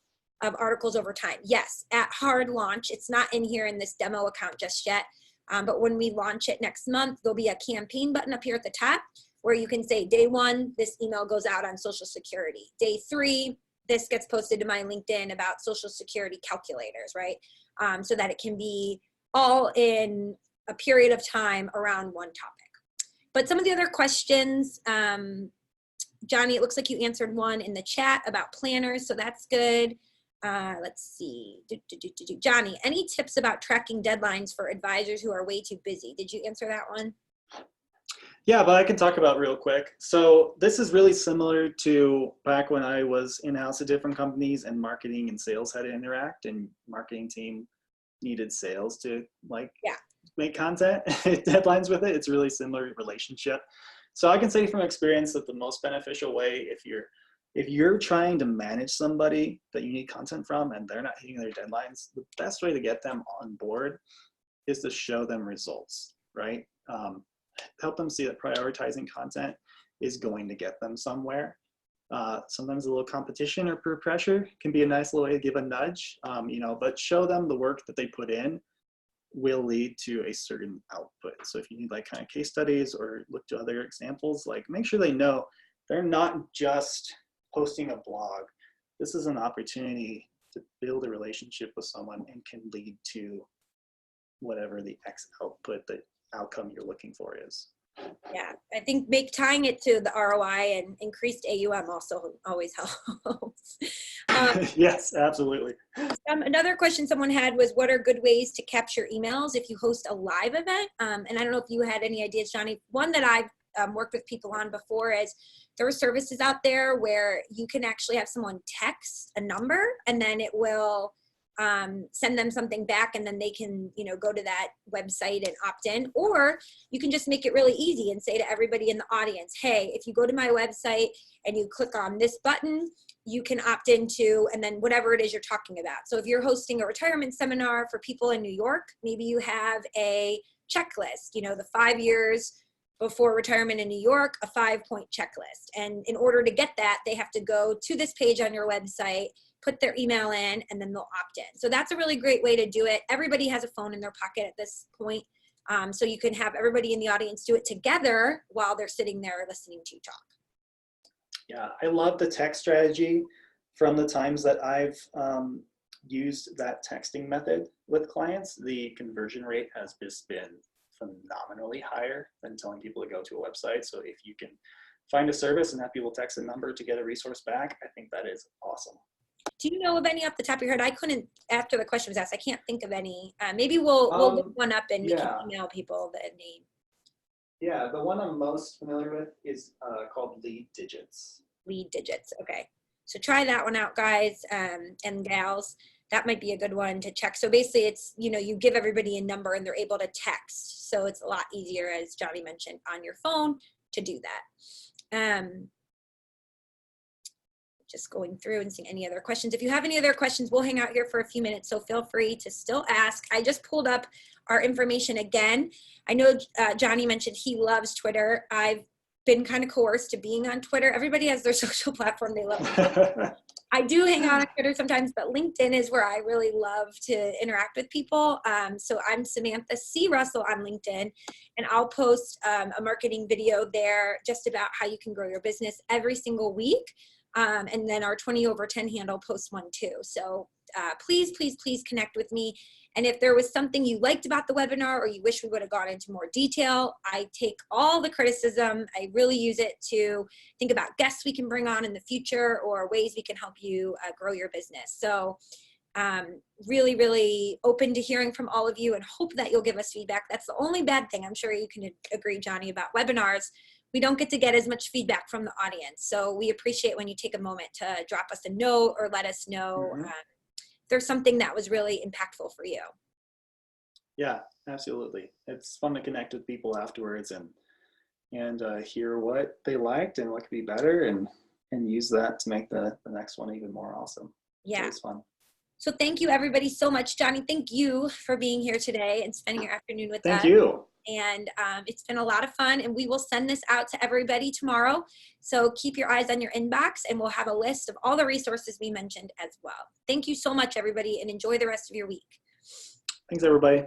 of articles over time? Yes, at hard launch. It's not in here in this demo account just yet. But when we launch it next month, there'll be a campaign button up here at the top where you can say, day 1, this email goes out on Social Security. Day 3, this gets posted to my LinkedIn about Social Security calculators, right? So that it can be all in a period of time around one topic. But some of the other questions, Johnny, it looks like you answered one in the chat about planners, so that's good. Let's see. Johnny, any tips about tracking deadlines for advisors who are way too busy? Did you answer that one? Yeah, but I can talk about real quick. So this is really similar to back when I was in-house at different companies and marketing and sales had to interact, and marketing team needed sales to make content deadlines with it. It's a really similar relationship. So I can say from experience that the most beneficial way, if you're trying to manage somebody that you need content from and they're not hitting their deadlines, the best way to get them on board is to show them results, right? Help them see that prioritizing content is going to get them somewhere. Sometimes a little competition or peer pressure can be a nice little way to give a nudge, but show them the work that they put in will lead to a certain output. So if you need kind of case studies or look to other examples, make sure they know they're not just posting a blog. This is an opportunity to build a relationship with someone and can lead to whatever the X output, the outcome you're looking for is. Yeah, I think tying it to the ROI and increased AUM also always helps. Yes, absolutely. Another question someone had was, what are good ways to capture emails if you host a live event? And I don't know if you had any ideas, Johnny. One that I've worked with people on before is there are services out there where you can actually have someone text a number and then it will send them something back, and then they can, go to that website and opt in. Or you can just make it really easy and say to everybody in the audience, hey, if you go to my website and you click on this button, you can opt into, and then whatever it is you're talking about. So if you're hosting a retirement seminar for people in New York, maybe you have a checklist, the 5 years before retirement in New York, a 5-point checklist. And in order to get that, they have to go to this page on your website, put their email in, and then they'll opt in. So that's a really great way to do it. Everybody has a phone in their pocket at this point. So you can have everybody in the audience do it together while they're sitting there listening to you talk. Yeah, I love the text strategy. From the times that I've used that texting method with clients, the conversion rate has just been phenomenally higher than telling people to go to a website. So if you can find a service and have people text a number to get a resource back, I think that is awesome. Do you know of any off the top of your head? I couldn't, after the question was asked, I can't think of any. Maybe we'll look one up and we can email people the name. Yeah, the one I'm most familiar with is called Lead Digits. Lead Digits, okay. So try that one out, guys and gals. That might be a good one to check. So basically it's, you give everybody a number and they're able to text. So it's a lot easier, as Johnny mentioned, on your phone to do that. Just going through and seeing any other questions. If you have any other questions, we'll hang out here for a few minutes, so feel free to still ask. I just pulled up our information again. I know Johnny mentioned he loves Twitter. I've been kind of coerced to being on Twitter. Everybody has their social platform they love. I do hang out on Twitter sometimes, but LinkedIn is where I really love to interact with people. So I'm Samantha C. Russell on LinkedIn, and I'll post a marketing video there just about how you can grow your business every single week. And then our 20/10 handle posts one too. So please, please, please connect with me. And if there was something you liked about the webinar or you wish we would have gone into more detail, I take all the criticism. I really use it to think about guests we can bring on in the future or ways we can help you grow your business. So really, really open to hearing from all of you and hope that you'll give us feedback. That's the only bad thing, I'm sure you can agree, Johnny, about webinars. We don't get to get as much feedback from the audience. So we appreciate when you take a moment to drop us a note or let us know if there's something that was really impactful for you. Yeah, absolutely. It's fun to connect with people afterwards and hear what they liked and what could be better and use that to make the next one even more awesome. Yeah. It's fun. So thank you everybody so much. Johnny, thank you for being here today and spending your afternoon with us. Thank you. And it's been a lot of fun, and we will send this out to everybody tomorrow. So keep your eyes on your inbox, and we'll have a list of all the resources we mentioned as well. Thank you so much, everybody, and enjoy the rest of your week. Thanks, everybody.